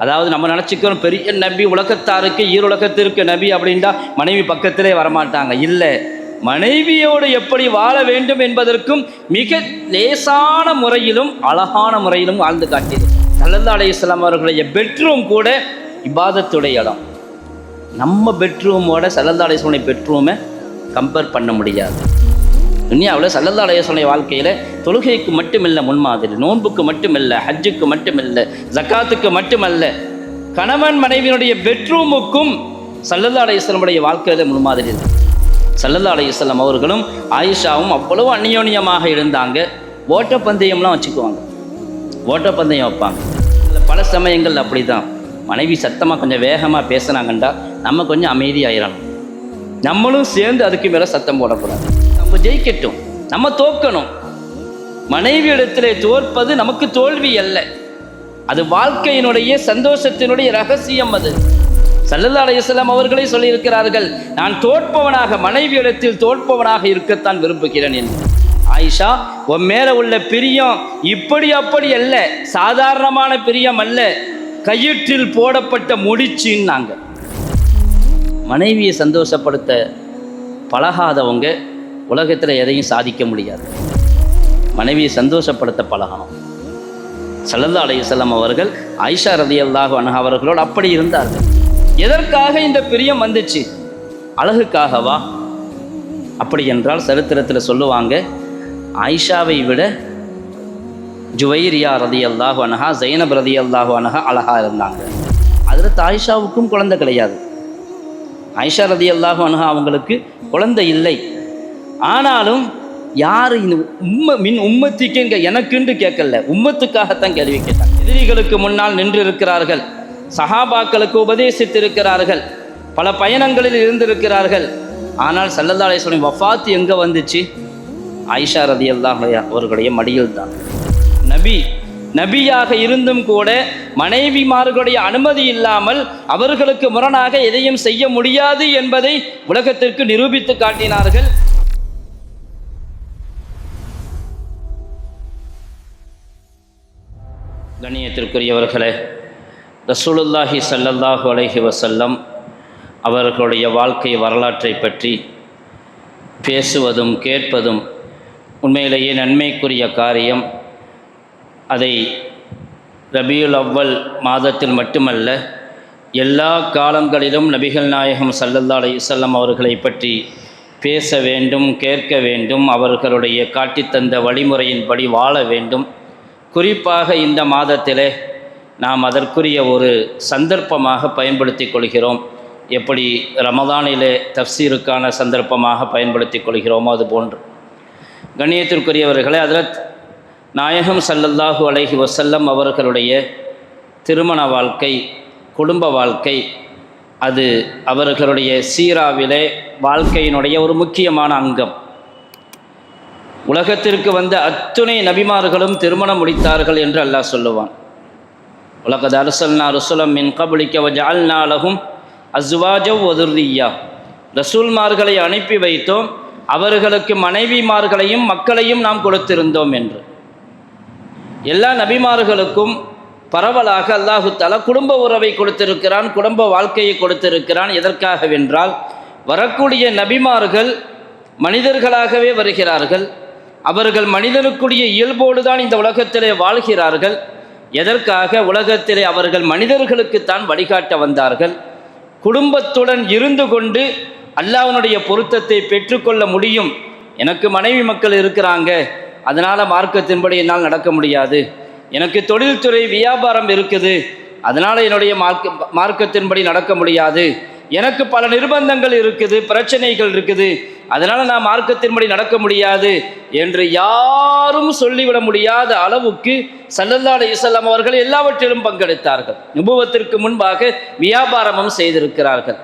அதாவது நம்ம நினச்சிக்கிறோம் பெரிய நபி, உலகத்தாருக்கு ஈருலகத்திற்கு நபி அப்படின்டா மனைவி பக்கத்திலே வரமாட்டாங்க. இல்லை, மனைவியோடு எப்படி வாழ வேண்டும் என்பதற்கும் மிக லேசான முறையிலும் அழகான முறையிலும் வாழ்ந்து காட்டியது. ஸல்லல்லாஹு அலைஹி வஸல்லம் அவர்களுடைய பெட்ரூம் கூட இபாதத்துடைய இடம். நம்ம பெட்ரூமோட ஸல்லல்லாஹு அலைஹி வஸல்லம் பெட்ரூமை கம்பேர் பண்ண முடியாது. துன்யாவில் ஸல்லல்லாஹு அலைஹி வஸல்லம் வாழ்க்கையில் தொழுகைக்கு மட்டுமில்லை முன்மாதிரி, நோன்புக்கு மட்டுமில்லை, ஹஜ்ஜுக்கு மட்டுமில்லை, ஜக்காத்துக்கு மட்டுமல்ல, கணவன் மனைவியினுடைய பெட்ரூமுக்கும் ஸல்லல்லாஹு அலைஹி வஸல்லம் வாழ்க்கையில் முன்மாதிரி இருக்கு. ஸல்லல்லாஹு அலைஹி வஸல்லம் அவர்களும் ஆயிஷாவும் அவ்வளவு அந்யோன்யமாக இருந்தாங்க. ஓட்டப்பந்தயம்லாம் வச்சுக்குவாங்க, ஓட்டப்பந்தயம் வைப்பாங்க. பல சமயங்கள் அப்படி தான், மனைவி சத்தமாக கொஞ்சம் வேகமாக பேசுனாங்கண்டா நம்ம கொஞ்சம் அமைதியாயிடணும், நம்மளும் சேர்ந்து அதுக்கு மேலே சத்தம் போடக்கூடாது. நம்ம ஜெயிக்கட்டும், நம்ம தோக்கணும். மனைவி இடத்திலே தோற்பது நமக்கு தோல்வி அல்ல, அது வாழ்க்கையினுடைய சந்தோஷத்தினுடைய ரகசியம். அது ஸல்லல்லாஹு அலைஹி வஸல்லம் அவர்களே சொல்லியிருக்கிறார்கள், நான் தோற்பவனாக, மனைவி இடத்தில் தோற்பவனாக இருக்கத்தான் விரும்புகிறேன் என்று. ஆயிஷா, உன் மேல உள்ள பிரியம் இப்படி அப்படி அல்ல, சாதாரணமான பிரியம் அல்ல, கயிற்றில் போடப்பட்ட முடிச்சுன்னாங்க. மனைவியை சந்தோஷப்படுத்த பழகாதவங்க உலகத்தில் எதையும் சாதிக்க முடியாது. மனைவியை சந்தோஷப்படுத்த பழகணும். ஸல்லல்லாஹு அலைஹி வஸல்லம் அவர்கள் ஆயிஷா ரலியல்லாஹு அன்ஹா அவர்களோடு அப்படி இருந்தார்கள். எதற்காக இந்த பிரியம் வந்துச்சு? அழகுக்காகவா? அப்படி என்றால் சரித்திரத்தில் சொல்லுவாங்க, ஆயிஷாவை விட ஜுவைரியா ரலியல்லாஹு அன்ஹா, ஸைனப் ரலியல்லாஹு அன்ஹா அழகாக இருந்தாங்க. ஹஜ்ரத் ஆயிஷாவுக்கும் குழந்தை கிடையாது. ஆயிஷா ரலியல்லாஹு அன்ஹா அவங்களுக்கு குழந்தை இல்லை. ஆனாலும் யார் இந்த உம்மத்திக்கு எனக்குன்னு கேட்கல, உம்மத்துக்காகத்தான் கேள்வி கேட்டாங்க. எதிரிகளுக்கு முன்னால் நின்று இருக்கிறார்கள், சஹாபாக்களுக்கு உபதேசித்திருக்கிறார்கள், பல பயணங்களில் இருந்திருக்கிறார்கள். ஆனால் ஸல்லல்லாஹு அலைஹி வஸல்லம் வஃபாத் எங்கே வந்துச்சு? ஆயிஷா ரலியல்லாஹு அன்ஹா அவர்களுடைய மடியில் தான். நபியாக இருந்தும் கூட மனைவிமார்களுடைய அனுமதி இல்லாமல் அவர்களுக்கு முரணாக எதையும் செய்ய முடியாது என்பதை உலகத்திற்கு நிரூபித்து காட்டினார்கள். கண்ணியத்திற்குரியவர்களே, ரசூலுல்லாஹி ஸல்லல்லாஹு அலைஹி வஸல்லம் அவர்களுடைய வாழ்க்கை வரலாற்றை பற்றி பேசுவதும் கேட்பதும் உண்மையிலேயே நன்மைக்குரிய காரியம். அதை ரபியுல் அவ்வல் மாதத்தில் மட்டுமல்ல, எல்லா காலங்களிலும் நபிகள் நாயகம் ஸல்லல்லாஹு அலைஹி வஸல்லம் அவர்களை பற்றி பேச வேண்டும், கேட்க வேண்டும், அவர்களுடைய காட்டித்தந்த வழிமுறையின்படி வாழ வேண்டும். குறிப்பாக இந்த மாதத்திலே நாம் அதற்குரிய ஒரு சந்தர்ப்பமாக பயன்படுத்தி கொள்கிறோம். எப்படி ரமதானிலே தஃப்சீருக்கான சந்தர்ப்பமாக பயன்படுத்தி கொள்கிறோமோ அதுபோன்று. கண்ணியத்திற்குரியவர்களே, ஹஜ்ரத் நாயகம் ஸல்லல்லாஹு அலைஹி வஸல்லம் அவர்களுடைய திருமண வாழ்க்கை, குடும்ப வாழ்க்கை, அது அவர்களுடைய சீராவிலே வாழ்க்கையினுடைய ஒரு முக்கியமான அங்கம். உலகத்திற்கு வந்த அத்துணை நபிமார்களும் திருமணம் முடித்தார்கள் என்று அல்லாஹ் சொல்லுவான். வலகத் அர்ஸல்னா ருசுலம் மின் கப்லிக வஜஅல்னா லஹும் அஸ்வாஜவ் வ ذُرِّيَّةً. ரசூல்மார்களை அனுப்பி வைத்தோம், அவர்களுக்கு மனைவிமார்களையும் மக்களையும் நாம் கொடுத்திருந்தோம் என்று. எல்லா நபிமார்களுக்கும் பரவலாக அல்லாஹு தஆலா குடும்ப உறவை கொடுத்திருக்கிறான், குடும்ப வாழ்க்கையை கொடுத்திருக்கிறான். எதற்காகவென்றால், வரக்கூடிய நபிமார்கள் மனிதர்களாகவே வருகிறார்கள், அவர்கள் மனிதனுக்குரிய இயல்போடு தான் இந்த உலகத்திலே வாழ்கிறார்கள். எதற்காக? உலகத்திலே அவர்கள் மனிதர்களுக்குத்தான் வழிகாட்ட வந்தார்கள். குடும்பத்துடன் இருந்து கொண்டு அல்லாஹ்வுடைய பொருத்தத்தை பெற்றுக்கொள்ள முடியும். எனக்கு மனைவி மக்கள் இருக்கிறாங்க, அதனால் மார்க்கத்தின்படி என்னால் நடக்க முடியாது. எனக்கு தொழில்துறை வியாபாரம் இருக்குது, அதனால் என்னுடைய மார்க்கத்தின்படி நடக்க முடியாது. எனக்கு பல நிர்பந்தங்கள் இருக்குது, பிரச்சனைகள் இருக்குது, அதனால் நான் மார்க்கத்தின்படி நடக்க முடியாது என்று யாரும் சொல்லிவிட முடியாத அளவுக்கு ஸல்லல்லாஹு அலைஹி வஸல்லம் அவர்கள் எல்லாவற்றிலும் பங்கெடுத்தார்கள். நுபுவத்திற்கு முன்பாக வியாபாரமும் செய்திருக்கிறார்கள்.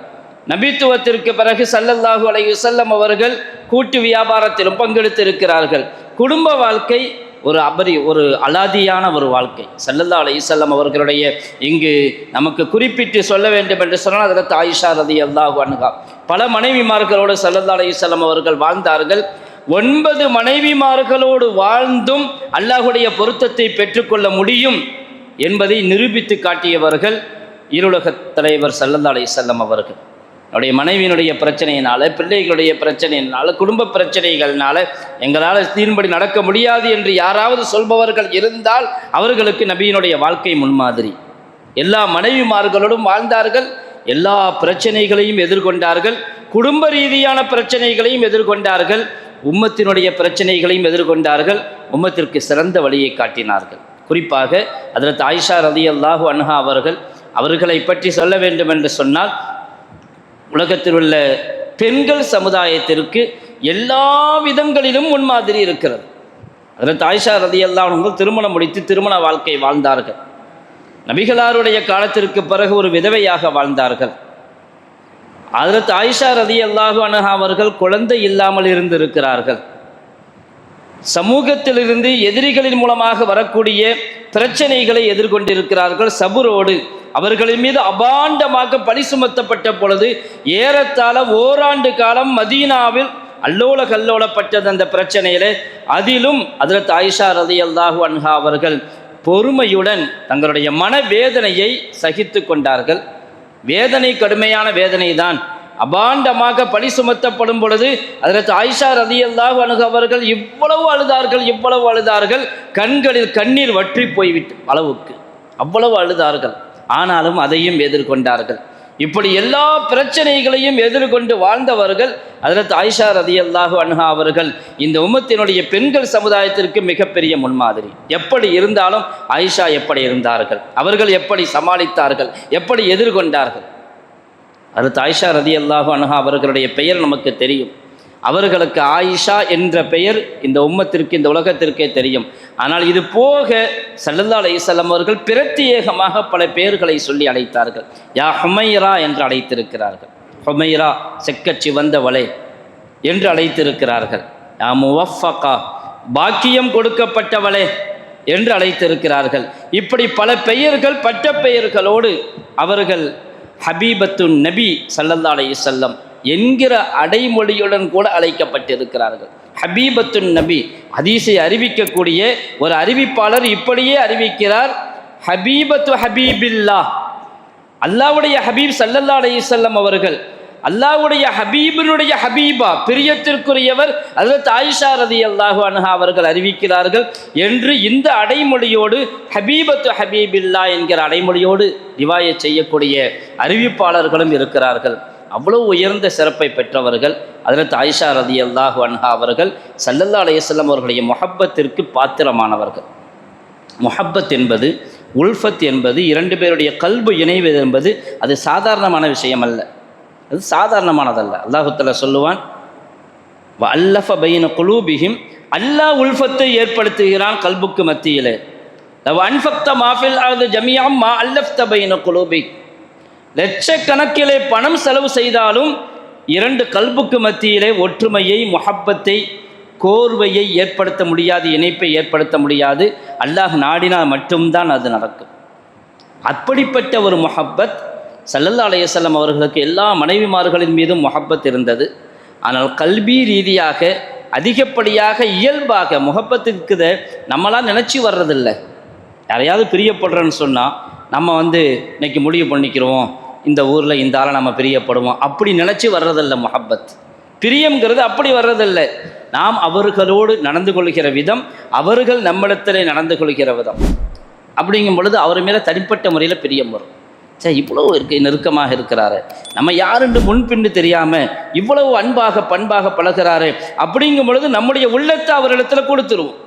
நபித்துவத்திற்கு பிறகு ஸல்லல்லாஹு அலைஹி வஸல்லம் அவர்கள் கூட்டு வியாபாரத்திலும் பங்கெடுத்திருக்கிறார்கள். குடும்ப வாழ்க்கை ஒரு அலாதியான ஒரு வாழ்க்கை. ஸல்லல்லாஹு அலைஹி வஸல்லம் அவர்களுடைய இங்கு நமக்கு குறிப்பிட்டு சொல்ல வேண்டும் என்று சொன்னால் ஹஜ்ரத் ஆயிஷா ரலியல்லாஹு அன்ஹா பல மனைவிமார்களோடு ஸல்லல்லாஹு அலைஹி வஸல்லம் அவர்கள் வாழ்ந்தார்கள். 9 மனைவிமார்களோடு வாழ்ந்தும் அல்லாஹ்வுடைய பொருத்தத்தை பெற்றுக்கொள்ள முடியும். என்பதை நிரூபித்து காட்டியவர்கள் ஈருலகத் தலைவர் ஸல்லல்லாஹு அலைஹி வஸல்லம் அவர்கள். என்னுடைய மனைவியினுடைய பிரச்சனையினால, பிள்ளைகளுடைய பிரச்சனையினால, குடும்ப பிரச்சனைகள்னால எங்களால் தீன்படி நடக்க முடியாது என்று யாராவது சொல்பவர்கள் இருந்தால் அவர்களுக்கு நபியினுடைய வாழ்க்கை முன்மாதிரி. எல்லா மனைவிமார்களோடும் வாழ்ந்தார்கள், எல்லா பிரச்சனைகளையும் எதிர்கொண்டார்கள், குடும்ப ரீதியான பிரச்சனைகளையும் எதிர்கொண்டார்கள், உம்மத்தினுடைய பிரச்சனைகளையும் எதிர்கொண்டார்கள், உம்மத்திற்கு சிறந்த வழியை காட்டினார்கள். குறிப்பாக ஹஜ்ரத் ஆயிஷா ரலியல்லாஹு அன்ஹா அவர்களை பற்றி சொல்ல வேண்டும் என்று சொன்னால், உலகத்தில் உள்ள பெண்கள் சமுதாயத்திற்கு எல்லா விதங்களிலும் முன்மாதிரி இருக்கிறது. ஹஜ்ரத் ஆயிஷா ரலியல்லாஹு அன்ஹா திருமணம் முடித்து திருமண வாழ்க்கை வாழ்ந்தார்கள். நபிகளாருடைய காலத்திற்கு பிறகு ஒரு விதவையாக வாழ்ந்தார்கள். ஹஜ்ரத் ஆயிஷா ரலியல்லாஹு அன்ஹா அவர்கள் குழந்தை இல்லாமல் இருந்திருக்கிறார்கள். சமூகத்திலிருந்து எதிரிகளின் மூலமாக வரக்கூடிய பிரச்சனைகளை எதிர்கொண்டிருக்கிறார்கள். சபுரோடு அவர்களின் மீது அபாண்டமாக பழி சுமத்தப்பட்ட பொழுது ஏறத்தாழ ஓராண்டு காலம் மதீனாவில் அல்லோல கல்லோலப்பட்டது அந்த பிரச்சனையில. அதிலும் ஹஜ்ரத் ஆயிஷா ரலியல்லாஹு அன்ஹா அவர்கள் பொறுமையுடன் தங்களுடைய மனவேதனையை சகித்து கொண்டார்கள். வேதனை கடுமையான வேதனை தான். அபாண்டமாக பழி சுமத்தப்படும் பொழுது ஹஜ்ரத் ஆயிஷா ரலியல்லாஹு அன்ஹா அவர்கள் இவ்வளவு அழுதார்கள், கண்களில் கண்ணீர் வற்றி போய்விட்டு அளவுக்கு அவ்வளவு அழுதார்கள். ஆனாலும் அதையும் எதிர்கொண்டார்கள். இப்படி எல்லா பிரச்சனைகளையும் எதிர்கொண்டு வாழ்ந்தவர்கள் ஹஜ்ரத் ஆயிஷா ரலியல்லாஹு அன்ஹா அவர்கள் இந்த உம்மத்தினுடைய பெண்கள் சமுதாயத்திற்கு மிகப்பெரிய முன்மாதிரி. எப்படி இருந்தாலும் ஆயிஷா எப்படி இருந்தார்கள், அவர்கள் எப்படி சமாளித்தார்கள், எப்படி எதிர்கொண்டார்கள். ஹஜ்ரத் ஆயிஷா ரலியல்லாஹு அன்ஹா அவர்களுடைய பெயர் நமக்கு தெரியும். அவர்களுக்கு ஆயிஷா என்ற பெயர் இந்த உம்மத்திற்கு, இந்த உலகத்திற்கே தெரியும். ஆனால் இது போக ஸல்லல்லாஹு அலைஹி வஸல்லம் அவர்கள் பிரத்யேகமாக பல பெயர்களை சொல்லி அழைத்தார்கள். யா ஹுமைரா என்று அழைத்திருக்கிறார்கள். ஹுமைரா செக்கச்சி வந்தவளே என்று அழைத்திருக்கிறார்கள். யா முவஃபகா பாக்கியம் கொடுக்கப்பட்டவளே என்று அழைத்திருக்கிறார்கள். இப்படி பல பெயர்கள், பட்ட பெயர்களோடு அவர்கள் ஹபீபத்துன் நபி ஸல்லல்லாஹு அலைஹி வஸல்லம் என்கிற அடைமொழியுடன் கூட அழைக்கப்பட்டிருக்கிறார்கள். ஹபீபத்துன் நபி, ஹதீஸை அறிவிக்கக்கூடிய ஒரு அறிவிப்பாளர் இப்படியே அறிவிக்கிறார், ஹபீபத்து ஹபீபில்லா, அல்லாஹ்வுடைய ஹபீப் ஸல்லல்லாஹு அலைஹி வஸல்லம் அவர்கள் அல்லாஹ்வுடைய ஹபீபினுடைய ஹபீபா, பிரியத்திற்குரியவர் ஹஜ்ரத் ஆயிஷா ரலியல்லாஹு அன்ஹா அவர்கள் அறிவிக்கிறார்கள் என்று இந்த அடைமொழியோடு ஹபீபத்து ஹபீபில்லா என்கிற அடைமொழியோடு ரிவாயத் செய்யக்கூடிய அறிவிப்பாளர்களும் இருக்கிறார்கள். அவ்வளவு உயர்ந்த சிறப்பை பெற்றவர்கள் ஹஜ்ரத் ஆயிஷா ரலியல்லாஹு அன்ஹா அவர்கள். ஸல்லல்லாஹு அலைஹி வஸல்லம் அவர்களுடைய முஹப்பத்திற்கு பாத்திரமானவர்கள். முஹப்பத் என்பது, உல்ஃபத் என்பது, இரண்டு பேருடைய கல்பு இணைவது என்பது அது சாதாரணமான விஷயம் அல்ல, அது சாதாரணமானதல்ல. அல்லாஹு தஆலா சொல்லுவான், வஅல்லஃப பைன குலூபிஹிம், அல்லாஹ் உல்ஃபத்தை ஏற்படுத்துகிறான் கல்புக்கு மத்தியிலே. லவ் அன்ஃபக்த மா ஃபில் அர்தி ஜமீஅம் மா அல்லஃப்த பைன குலூபிக், லட்சக்கணக்கிலே பணம் செலவு செய்தாலும் இரண்டு கல்புக்கு மத்தியிலே ஒற்றுமையை, முஹப்பத்தை, கோர்வையை ஏற்படுத்த முடியாது, இணைப்பை ஏற்படுத்த முடியாது. அல்லாஹ் நாடினால் மட்டும்தான் அது நடக்கும். அப்படிப்பட்ட ஒரு முஹப்பத் ஸல்லல்லாஹு அலைஹி வஸல்லம் அவர்களுக்கு எல்லா மனைவிமார்களின் மீதும் முஹப்பத் இருந்தது. ஆனால் கல்வி ரீதியாக அதிகப்படியாக இயல்பாக முஹப்பத்துக்கு நம்மளாம் நினச்சி வர்றதில்லை. யாரையாவது பிரியப்படுறேன்னு சொன்னால் நம்ம இன்னைக்கு முடிவு பண்ணிக்கிறோம், இந்த ஊரில் இந்த ஆளை நம்ம பிரியப்படுவோம், அப்படி நினச்சி வர்றதில்லை. முஹப்பத், பிரியங்கிறது அப்படி வர்றதில்லை. நாம் அவர்களோடு நடந்து கொள்கிற விதம், அவர்கள் நம்மிடத்தில் நடந்து கொள்கிற விதம், அப்படிங்கும் பொழுது அவர் மேலே தனிப்பட்ட முறையில் பிரியம் வரும். சரி, இவ்வளவு நெருக்கமாக இருக்கிறாரு, நம்ம யாருன்னு முன்பின்னு தெரியாமல் இவ்வளவு அன்பாக பண்பாக பழகிறாரு, அப்படிங்கும் பொழுது நம்முடைய உள்ளத்தை அவரிடத்தில் கொடுத்துருவோம்.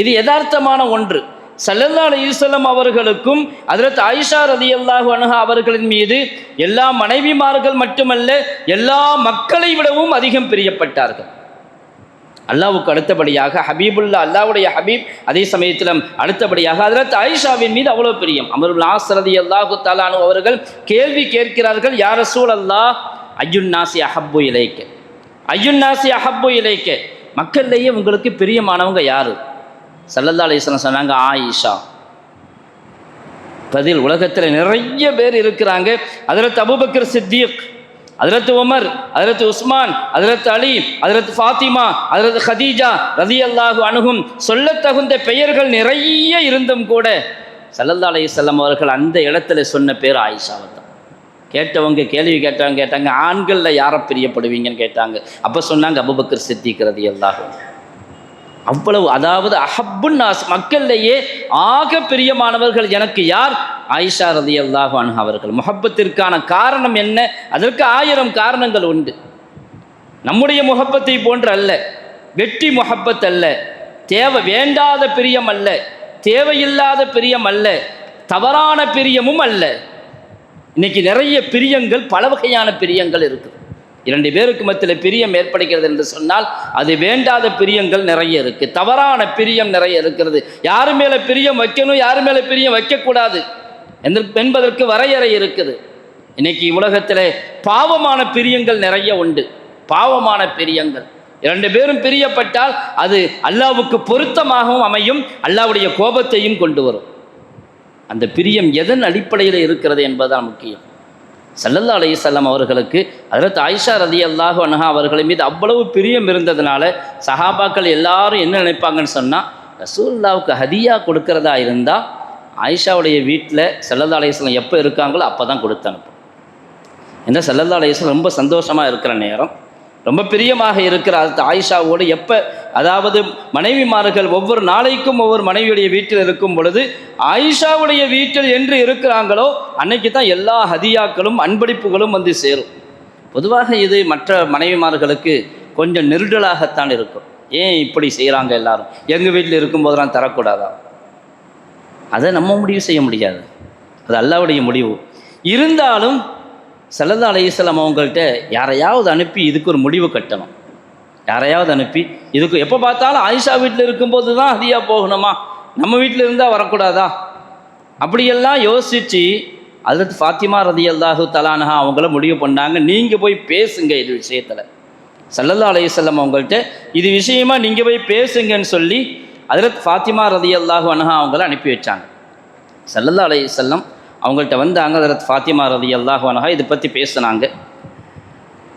இது யதார்த்தமான ஒன்று. ஸல்லல்லாஹு அலைஹி வஸல்லம் அவர்களுக்கும் ஹஜ்ரத் ஆயிஷா ரலியல்லாஹு அன்ஹா அவர்களின் மீது எல்லா மனைவிமார்கள் மட்டுமல்ல, எல்லா மக்களை விடவும் அதிகம் பிரியப்பட்டார்கள். அல்லாஹ்வுக்கு அடுத்தபடியாக ஹபீபுல்லா, அல்லாஹ்வுடைய ஹபீப், அதே சமயத்தில் அடுத்தபடியாக ஹஜ்ரத் ஆயிஷாவின் மீது அவ்வளோ பிரியம். அம்ர் இப்னு ஆஸ் ரலியல்லாஹு தஆலா அன்ஹு அவர்கள் கேள்வி கேட்கிறார்கள், யா ரசூலல்லாஹ் அய்யுன் நாஸி அஹப்பு இலைக்க, அய்யுன் நாஸி அஹப்பு இலைக்க, மக்கள்லேயே உங்களுக்கு பிரியமானவங்க யாரு? ஸல்லல்லாஹு அலைஹி வஸல்லம் சொன்னாங்க, ஆயிஷா. பதில், உலகத்தில் நிறைய பேர் இருக்கிறாங்க. ஹஜ்ரத் அபூபக்கர் சித்திக், ஹஜ்ரத் உமர், ஹஜ்ரத் உஸ்மான், ஹஜ்ரத் அலி, ஹஜ்ரத் ஃபாத்திமா, ஹஜ்ரத் ஹதீஜா ரலியல்லாஹு அன்ஹும் சொல்லத்தகுந்த பெயர்கள் நிறைய இருந்தும் கூட ஸல்லல்லாஹு அலைஹி வஸல்லம் அவர்கள் அந்த இடத்துல சொன்ன பேர் ஆயிஷாவை தான். கேட்டவங்க கேள்வி கேட்டாங்க ஆண்களில் யாரை பிரியப்படுவீங்கன்னு கேட்டாங்க. அப்போ சொன்னாங்க அபூபக்கர் சித்திக் ரலியல்லாஹு அன்ஹு. அவ்வளவு, அதாவது அஹப்புன் நாஸ், மக்களிலேயே ஆக பிரியமானவர்கள் எனக்கு யார்? ஆயிஷா ரலியல்லாஹு அன்ஹா அவர்கள். முஹப்பத்திற்கான காரணம் என்ன? அதற்கு 1000 காரணங்கள் உண்டு. நம்முடைய முஹப்பத்தை போன்று அல்ல, வெற்றி முஹப்பத் அல்ல, வேண்டாத பிரியம் அல்ல, தேவையில்லாத பிரியம் அல்ல, தவறான பிரியமும் அல்ல. இன்னைக்கு நிறைய பிரியங்கள், பல வகையான பிரியங்கள் இருக்குது. 2 பேருக்கு மத்தியில் பிரியம் ஏற்படுகிறது என்று சொன்னால் அது வேண்டாத பிரியங்கள் நிறைய இருக்குது, தவறான பிரியம் நிறைய இருக்கிறது. யாரு மேலே பிரியம் வைக்கணும், யாரு மேலே பிரியம் வைக்கக்கூடாது என்பதற்கு வரையறை இருக்குது. இன்னைக்கு உலகத்தில் பாவமான பிரியங்கள் நிறைய உண்டு. பாவமான பிரியங்கள், 2 பேரும் பிரியப்பட்டால் அது அல்லாஹ்வுக்கு பொருத்தமாகவும் அமையும், அல்லாஹ்வுடைய கோபத்தையும் கொண்டு வரும். அந்த பிரியம் எதன் அடிப்படையில் இருக்கிறது என்பதுதான் முக்கியம். ஸல்லல்லாஹு அலைஹி வஸல்லம் அவர்களுக்கு ஹஜ்ரத் ஆயிஷா ரலியல்லாஹு அன்ஹா அவர்கள் மீது அவ்வளவு பிரியம் இருந்ததுனால சஹாபாக்கள் எல்லாரும் என்ன நினைப்பாங்கன்னு சொன்னால், ரசூலுல்லாஹ்வுக்கு ஹதியா கொடுக்கறதா இருந்தால் ஆயிஷாவுடைய வீட்டில் ஸல்லல்லாஹு அலைஹி வஸல்லம் எப்போ இருக்காங்களோ அப்போ தான் கொடுத்து அனுப்பும். ஏன்னா ஸல்லல்லாஹு அலைஹி வஸல்லம் ரொம்ப சந்தோஷமாக இருக்கிற நேரம், ரொம்ப பிரியமாக இருக்கிற அது ஆயிஷாவோடு எப்போ, அதாவது மனைவிமார்கள் ஒவ்வொரு நாளைக்கும் ஒவ்வொரு மனைவியுடைய வீட்டில் இருக்கும் பொழுது ஆயிஷாவுடைய வீட்டில் என்று இருக்கிறாங்களோ அன்னைக்கு தான் எல்லா ஹதியாக்களும் அன்பளிப்புகளும் வந்து சேரும். பொதுவாக இது மற்ற மனைவிமார்களுக்கு கொஞ்சம் நெருடலாகத்தான் இருக்கும். ஏன் இப்படி செய்கிறாங்க எல்லாரும், எங்கள் வீட்டில் இருக்கும்போதெல்லாம் தரக்கூடாதா? அதை நம்ம முடிவு செய்ய முடியாது, அது அல்லாஹ்வுடைய முடிவு. இருந்தாலும் ஸல்லல்லாஹு அலைஹி வஸல்லம் அவங்கள்ட்ட யாரையாவது அனுப்பி இதுக்கு ஒரு முடிவு கட்டணும். யாரையாவது அனுப்பி இதுக்கு, எப்போ பார்த்தாலும் ஆயிஷா வீட்டில் இருக்கும்போது தான் ஹதியா போகணுமா, நம்ம வீட்டில் இருந்தால் வரக்கூடாதா? அப்படியெல்லாம் யோசித்து ஹஜ்ரத் ஃபாத்திமா ரலியல்லாஹு தஆலா அன்ஹா அவங்கள முடிவு பண்ணாங்க, நீங்கள் போய் பேசுங்க இது விஷயத்தில். ஸல்லல்லாஹு அலைஹி வஸல்லம் அவங்கள்ட்ட இது விஷயமா நீங்கள் போய் பேசுங்கன்னு சொல்லி ஹஜ்ரத் ஃபாத்திமா ரலியல்லாஹு அன்ஹா அவங்கள அனுப்பி வச்சாங்க. ஸல்லல்லாஹு அலைஹி வஸல்லம் அவங்கள்ட்ட வந்தாங்க. ஹஜ்ரத் ஃபாத்திமா ரலியல்லாஹு அன்ஹா இதை பற்றி பேசுனாங்க.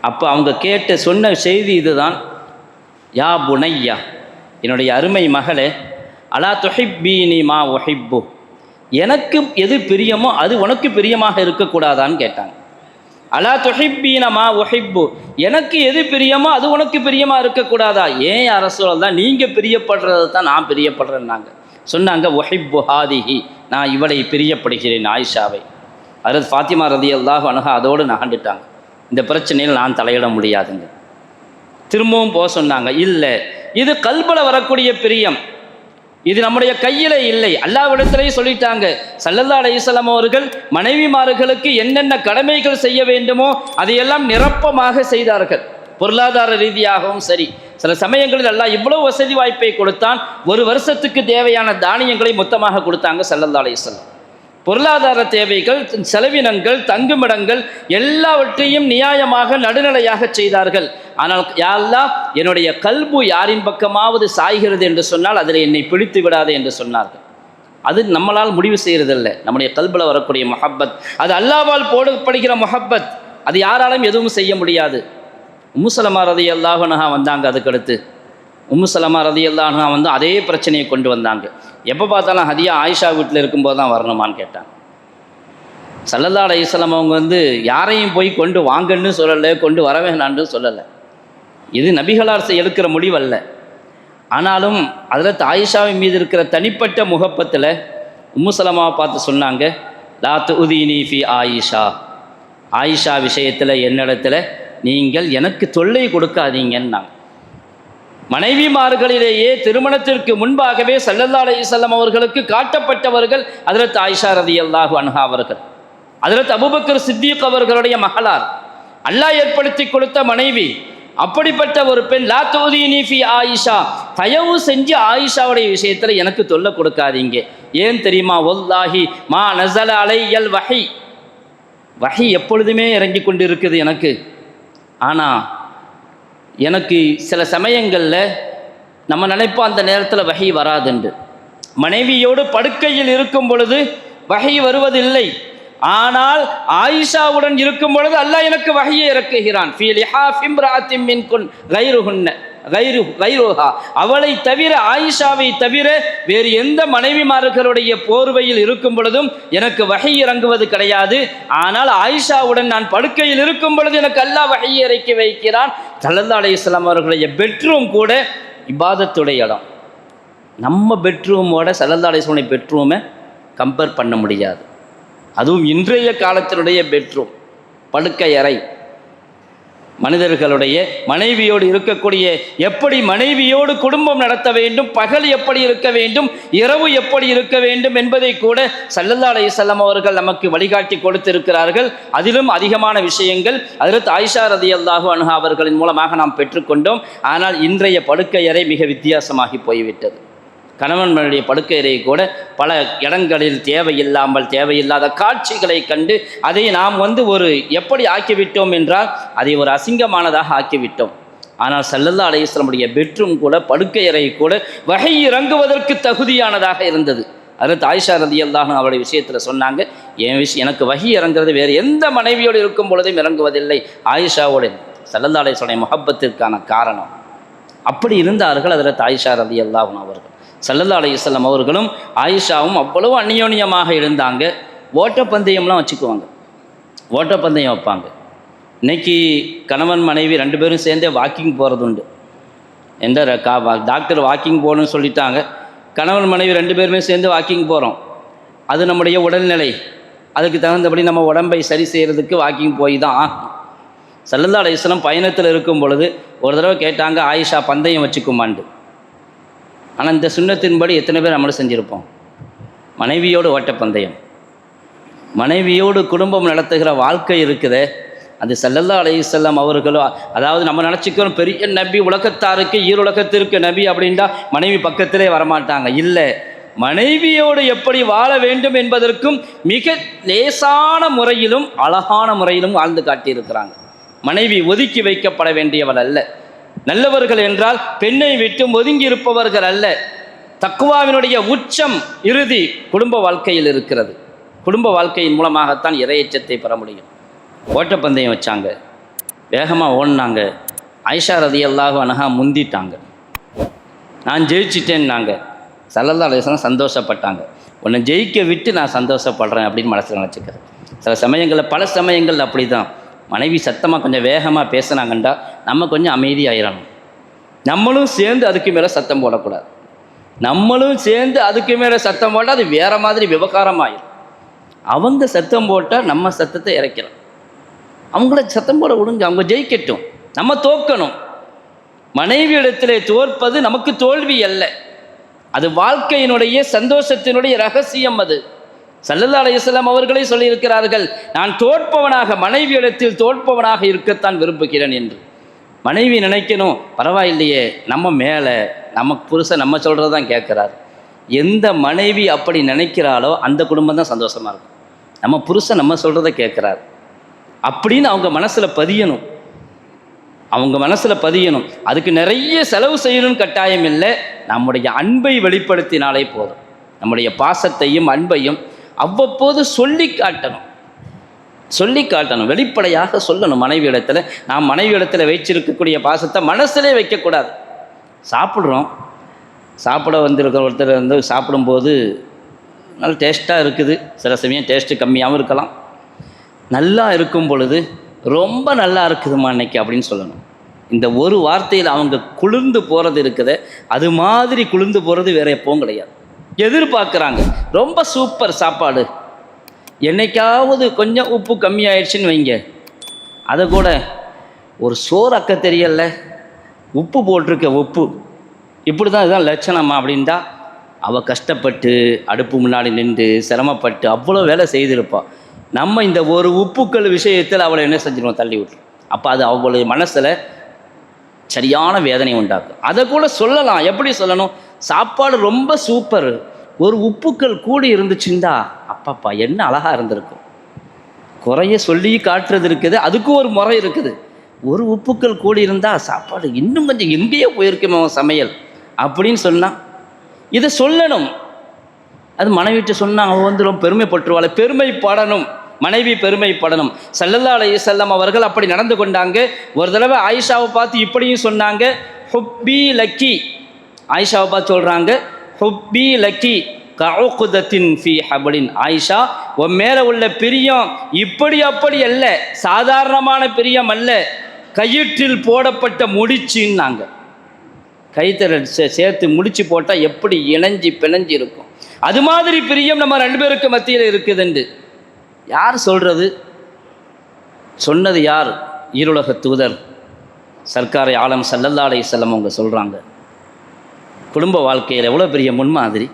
அப்போ அவங்க சொன்ன செய்தி இதுதான், யா புனையா, என்னுடைய அருமை மகளே, அலா துஹிப்பீனி மா உஹிப்பு, எனக்கு எது பிரியமோ அது உனக்கு பிரியமாக இருக்கக்கூடாதான்னு கேட்டாங்க. அலா துஹிப்பீன மா உஹிப்பு, எனக்கு எது பிரியமோ அது உனக்கு பிரியமாக இருக்கக்கூடாதா? ஏன் யா ரசூலல்லாஹ், நீங்கள் பிரியப்படுறது தான் நான் பிரியப்படுறேன்னாங்க. சொன்னாங்க உஹிப்பு ஹாதிஹி, நான் இவளை பிரியப்படுகிறேன், ஆயிஷாவை. ஹஜ்ரத் ஃபாத்திமா ரலியல்லாஹு அன்ஹா அதோடு நகண்டுட்டாங்க. இந்த பிரச்சனையில் நான் தலையிட முடியாதுங்க. திரும்பவும் போக சொன்னாங்க, இல்லை இது கல்பில் வரக்கூடிய பிரியம், இது நம்முடைய கையில் இல்லை. அல்லாஹ்விடத்திலேயே சொல்லிட்டாங்க. ஸல்லல்லாஹு அலைஹி வஸல்லம் அவர்கள் மனைவிமார்களுக்கு என்னென்ன கடமைகள் செய்ய வேண்டுமோ அதையெல்லாம் நிரப்பமாக செய்தார்கள். பொருளாதார ரீதியாகவும் சரி, சில சமயங்களில் அல்லாஹ் இவ்வளவு வசதி வாய்ப்பை கொடுத்தான், ஒரு வருஷத்துக்கு தேவையான தானியங்களை மொத்தமாக கொடுத்தாங்க ஸல்லல்லாஹு அலைஹி வஸல்லம். பொருளாதார தேவைகள், செலவினங்கள், தங்குமிடங்கள் எல்லாவற்றையும் நியாயமாக நடுநிலையாக செய்தார்கள். ஆனால் யா அல்லாஹ், என்னுடைய கல்பு யாரின் பக்கமாவது சாய்கிறது என்று சொன்னால் அதில் என்னை பிடித்து விடாது என்று சொன்னார்கள். அது நம்மளால் முடிவு செய்கிறதில்லை. நம்முடைய கல்பில் வரக்கூடிய முஹப்பத் அது அல்லாஹ்வால் போடப்படுகிற முஹப்பத், அது யாராலும் எதுவும் செய்ய முடியாது. உம்மு சலமா ரலியல்லாஹு அன்ஹா வந்தாங்க. அதுக்கடுத்து உம்மு சலமா ரலியல்லாஹு அன்ஹா வந்து அதே பிரச்சனையை கொண்டு வந்தாங்க. எப்போ பார்த்தாலும் ஹதியா ஆயிஷா வீட்டில் இருக்கும்போது தான் வரணுமான்னு கேட்டாங்க. ஸல்லல்லாஹு அலைஹி வஸல்லம் அவங்க வந்து யாரையும் போய் கொண்டு வாங்கன்னு சொல்லலை, கொண்டு வர வேணான்னு சொல்லலை. இது நபிகளார் எடுக்கிற முடிவல்ல. ஆனாலும் ஹஜ்ரத் ஆயிஷாவின் மீது இருக்கிற தனிப்பட்ட முகப்பத்தில் உம்மு சலமாவை பார்த்து சொன்னாங்க, லா துதீனி ஃபி ஆயிஷா, ஆயிஷா விஷயத்தில் என்னிடத்தில் நீங்கள் எனக்கு தொல்லை கொடுக்காதீங்கன்னாங்க. மனைவிமார்களிலேயே திருமணத்திற்கு முன்பாகவே ஸல்லல்லாஹு அலைஹி வஸல்லம் அவர்களுக்கு காட்டப்பட்டவர்கள் ஹஜ்ரத் ஆயிஷா ரலியல்லாஹு அன்ஹா அவர்கள். ஹஜ்ரத் அபூபக்கர் சித்திக் அவர்களுடைய மகளார், அல்லாஹ் ஏற்படுத்தி கொடுத்த மனைவி. அப்படிப்பட்ட ஒரு பெண், லா துதீனி ஃபி ஆயிஷா, தயவு செஞ்சு ஆயிஷாவுடைய விஷயத்தில் எனக்கு தொல்லை கொடுக்காதீங்க. ஏன் தெரியுமா? வல்லாஹி மா நஸல அலையல் வஹி, வஹி எப்பொழுதுமே இறங்கி கொண்டு இருக்குது எனக்கு. ஆனால் எனக்கு சில சமயங்களில் நம்ம நினைப்போம் அந்த நேரத்தில் வஹி வராதுண்டு. மனைவியோடு படுக்கையில் இருக்கும் பொழுது வஹி வருவதில்லை. ஆனால் ஆயிஷாவுடன் இருக்கும் பொழுது அல்லாஹ் எனக்கு வஹியை இறக்குகிறான். ஃபீ லிஹாஃபி இம்ராஅத்தின் மின்குன் கைருஹுன்ன, கைருஹா, அவளை தவிர, ஆயிஷாவை தவிர வேறு எந்த மனைவிமார்களுடைய போர்வையில் இருக்கும் பொழுதும் எனக்கு வஹி இறங்குவது கிடையாது. ஆனால் ஆயிஷாவுடன் நான் படுக்கையில் இருக்கும் பொழுது எனக்கு அல்லாஹ் வஹி இறக்கி வைக்கிறான். ஸல்லல்லாஹு அலைஹி வஸல்லம் அவர்களுடைய பெட்ரூம் கூட இபாதத்துடைய இடம். நம்ம பெட்ரூமோட ஸல்லல்லாஹு அலைஹி வஸல்லம் பெட்ரூமை கம்பேர் பண்ண முடியாது. அதுவும் இன்றைய காலத்தினுடைய பெட்ரூம், படுக்கை அறை, மனிதர்களுடைய மனைவியோடு இருக்கக்கூடிய, எப்படி மனைவியோடு குடும்பம் நடத்த வேண்டும், பகல் எப்படி இருக்க வேண்டும், இரவு எப்படி இருக்க வேண்டும் என்பதை கூட ஸல்லல்லாஹு அலைஹி வஸல்லம் அவர்கள் நமக்கு வழிகாட்டி கொடுத்திருக்கிறார்கள். அதிலும் அதிகமான விஷயங்கள் ஹஜ்ரத் ஆயிஷா ரலியல்லாஹு அன்ஹா அவர்களின் மூலமாக நாம் பெற்றுக்கொண்டோம். ஆனால் இன்றைய படுக்கை அறை மிக வித்தியாசமாகி போய்விட்டது. கணவன்களுடைய படுக்கையறை கூட பல இடங்களில் தேவையில்லாத காட்சிகளை கண்டு அதை நாம் ஒரு எப்படி ஆக்கிவிட்டோம் என்றால் அதை ஒரு அசிங்கமானதாக ஆக்கிவிட்டோம். ஆனால் ஸல்லல்லாஹு அலைஹி வஸல்லம் பெட்ரூம் கூட, படுக்கையறை கூட வஹி இறங்குவதற்கு தகுதியானதாக இருந்தது. ஹஜ்ரத் ஆயிஷா ரலியல்லாஹு அன்ஹா அவருடைய விஷயத்தில் சொன்னாங்க, எனக்கு வஹி இறங்குறது வேறு எந்த மனைவியோடு இருக்கும் பொழுதும் இறங்குவதில்லை, ஆயிஷாவோடு. ஸல்லல்லாஹு அலைஹி வஸல்லம் முஹப்பத்திற்கான காரணம் அப்படி இருந்தார்கள் ஹஜ்ரத் ஆயிஷா ரலியல்லாஹு அன்ஹா அவர்கள். ஸல்லல்லாஹு அலைஹி வஸல்லம் அவர்களும் ஆயிஷாவும் அவ்வளவு அந்யோன்யமாக இருந்தாங்க. ஓட்டப்பந்தயம்லாம் வச்சுக்குவாங்க, ஓட்டப்பந்தயம் வைப்பாங்க. இன்னைக்கு கணவன் மனைவி 2 பேரும் சேர்ந்தே வாக்கிங் போகிறது உண்டு. டாக்டர் வாக்கிங் போகணும்னு சொல்லிட்டாங்க, கணவன் மனைவி 2 பேருமே சேர்ந்து வாக்கிங் போகிறோம். அது நம்முடைய உடல்நிலை, அதுக்கு தகுந்தபடி நம்ம உடம்பை சரி செய்கிறதுக்கு வாக்கிங் போய் தான் ஆகணும். ஸல்லல்லாஹு அலைஹி வஸல்லம் பயணத்தில் இருக்கும் பொழுது ஒரு தடவை கேட்டாங்க, ஆயிஷா பந்தயம் வச்சுக்குமாண்டு. ஆனால் இந்த சுன்னத்தின்படி எத்தனை பேர் அமல் செஞ்சுருப்போம்? மனைவியோடு ஓட்டப்பந்தயம், மனைவியோடு குடும்பம் நடத்துகிற வாழ்க்கை இருக்குதே, அது ஸல்லல்லாஹு அலைஹி வஸல்லம் அவர்களும், அதாவது நம்ம நினச்சிக்கிறோம் பெரிய நபி, உலகத்தாருக்கு ஈருலகத்திற்கு நபி அப்படின்டா மனைவி பக்கத்திலே வரமாட்டாங்க. இல்லை, மனைவியோடு எப்படி வாழ வேண்டும் என்பதற்கும் மிக லேசான முறையிலும் அழகான முறையிலும் வாழ்ந்து காட்டியிருக்கிறாங்க. மனைவி ஒதுக்கி வைக்கப்பட வேண்டியவள் அல்ல. நல்லவர்கள் என்றால் பெண்ணை விட்டு ஒதுங்கி இருப்பவர்கள் அல்ல. தக்வாவினுடைய உச்சம் இறுதி குடும்ப வாழ்க்கையில் இருக்கிறது. குடும்ப வாழ்க்கையின் மூலமாகத்தான் இறையச்சத்தை பெற முடியும். ஓட்டப்பந்தயம் வச்சாங்க, வேகமாக ஓடினாங்க. ஆயிஷா ரலியல்லாஹு அன்ஹா முந்திட்டாங்க, நான் ஜெயிச்சிட்டேன்னாங்க. ஸல்லல்லாஹு அலைஹி வஸல்லம் சந்தோஷப்பட்டாங்க. உன்னை ஜெயிக்க விட்டு நான் சந்தோஷப்படுறேன் அப்படின்னு மனசில் நினச்சிக்கிறேன். சில சமயங்களில், பல சமயங்கள் அப்படி தான். மனைவி சத்தமாக கொஞ்சம் வேகமாக பேசுனாங்கண்டா நம்ம கொஞ்சம் அமைதியாயிடணும். நம்மளும் சேர்ந்து அதுக்கு மேலே சத்தம் போடக்கூடாது. நம்மளும் சேர்ந்து அதுக்கு மேலே சத்தம் போட்டால் அது வேறு மாதிரி விவகாரமாயிடும். அவங்க சத்தம் போட்டால் நம்ம சத்தத்தை இறைக்கிறோம். அவங்கள சத்தம் போட விடுங்க, அவங்க ஜெயிக்கட்டும், நம்ம தோற்கணும். மனைவி இடத்திலே தோற்பது நமக்கு தோல்வி அல்ல, அது வாழ்க்கையினுடைய சந்தோஷத்தினுடைய ரகசியம். அது ஸல்லல்லாஹு அலைஹி வஸல்லம் அவர்களே சொல்லியிருக்கிறார்கள், நான் தோற்பவனாக, மனைவி இடத்தில் தோற்பவனாக இருக்கத்தான் விரும்புகிறேன் என்று. மனைவி நினைக்கணும், பரவாயில்லையே நம்ம மேலே, நம்ம புருஷன் நம்ம சொல்கிறது தான் கேட்குறாரு. எந்த மனைவி அப்படி நினைக்கிறாளோ அந்த குடும்பம் தான் சந்தோஷமாக இருக்கும். நம்ம புருஷன் நம்ம சொல்கிறத கேட்குறாரு அப்படின்னு அவங்க மனசில் பதியணும். அவங்க மனசில் பதியணும். அதுக்கு நிறைய செலவு செய்யணும்னு கட்டாயம் இல்லை. நம்முடைய அன்பை வெளிப்படுத்தினாலே போதும். நம்முடைய பாசத்தையும் அன்பையும் அவ்வப்போது சொல்லி காட்டணும், வெளிப்படையாக சொல்லணும். மனைவி இடத்துல, நாம் மனைவி இடத்துல வச்சிருக்கக்கூடிய பாசத்தை மனசிலே வைக்கக்கூடாது. சாப்பிட வந்திருக்கிற ஒருத்தர் சாப்பிடும்போது நல்ல டேஸ்ட்டாக இருக்குது, சில சமயம் டேஸ்ட்டு கம்மியாகவும் இருக்கலாம். நல்லா இருக்கும் பொழுது ரொம்ப நல்லா இருக்குதுமா இன்னைக்கு அப்படின்னு சொல்லணும். இந்த ஒரு வார்த்தையில் அவங்க குளிர்ந்து போகிறது இருக்குது, அது மாதிரி குளிர்ந்து போகிறது வேறு எப்பவும் கிடையாது. எதிர்பார்க்குறாங்க ரொம்ப சூப்பர் சாப்பாடு, என்னைக்காவது கொஞ்சம் உப்பு கம்மியாயிடுச்சுன்னு வைங்க, அதை கூட ஒரு சோறு அக்க தெரியல, உப்பு போட்டிருக்க, உப்பு இப்படி தான், இதுதான் லட்சணமா அப்படின்ட்டா அவள் கஷ்டப்பட்டு அடுப்பு முன்னாடி நின்று சிரமப்பட்டு அவ்வளோ வேலை செய்திருப்பாள். நம்ம இந்த ஒரு உப்புக்கள் விஷயத்தில் அவளை என்ன செஞ்சிருவோம், தள்ளி விட்டுரும். அப்போ அது அவளுடைய மனசில் சரியான வேதனை உண்டாக்கும். அதை கூட சொல்லலாம். எப்படி சொல்லணும், சாப்பாடு ரொம்ப சூப்பர், ஒரு உப்புக்கள் கூடி இருந்துச்சுண்டா அப்பப்பா என்ன அழகாக இருந்திருக்கும். குறைய சொல்லி காட்டுறது இருக்குது, அதுக்கும் ஒரு முறை இருக்குது. ஒரு உப்புக்கள் கூடி இருந்தால் சாப்பாடு இன்னும் கொஞ்சம் எங்கேயோ போயிருக்குமே சமையல் அப்படின்னு சொன்னால் இதை சொல்லணும். அது மனைவிட்டு சொன்னால் அவள் ரொம்ப பெருமைப்பட்டுருவாள். பெருமைப்படணும், மனைவி பெருமைப்படணும். ஸல்லல்லாஹு அலைஹி வஸல்லம் அவர்கள் அப்படி நடந்து கொண்டாங்க. ஒரு தடவை ஆயிஷாவை பார்த்து இப்படியும் சொன்னாங்க, ஹுப்பி லக்கி, ஆயிஷாவை பார்த்து சொல்கிறாங்க, ஹுப்பி லக்கி கஉக்தத்தின் ஃபி ஹபலின், ஆயிஷா உன் மேலே உள்ள பிரியம் இப்படி அப்படி அல்ல, சாதாரணமான பிரியம் அல்ல, கயிற்றில் போடப்பட்ட முடிச்சுன்னாங்க. கைத்தற சேர்த்து முடிச்சு போட்டால் எப்படி இணைஞ்சி பிணைஞ்சி இருக்கும், அது மாதிரி பிரியம் நம்ம 2 பேருக்கு மத்தியில் இருக்குதுண்டு. யார் சொல்கிறது? சொன்னது யார்? ஈருலக தூதர் சர்க்காரை ஆலம் ஸல்லல்லாஹு அலைஹி வஸல்லம் அவங்க சொல்கிறாங்க. குடும்ப வாழ்க்கையில் எவ்வளோ பெரிய முன்மாதிரி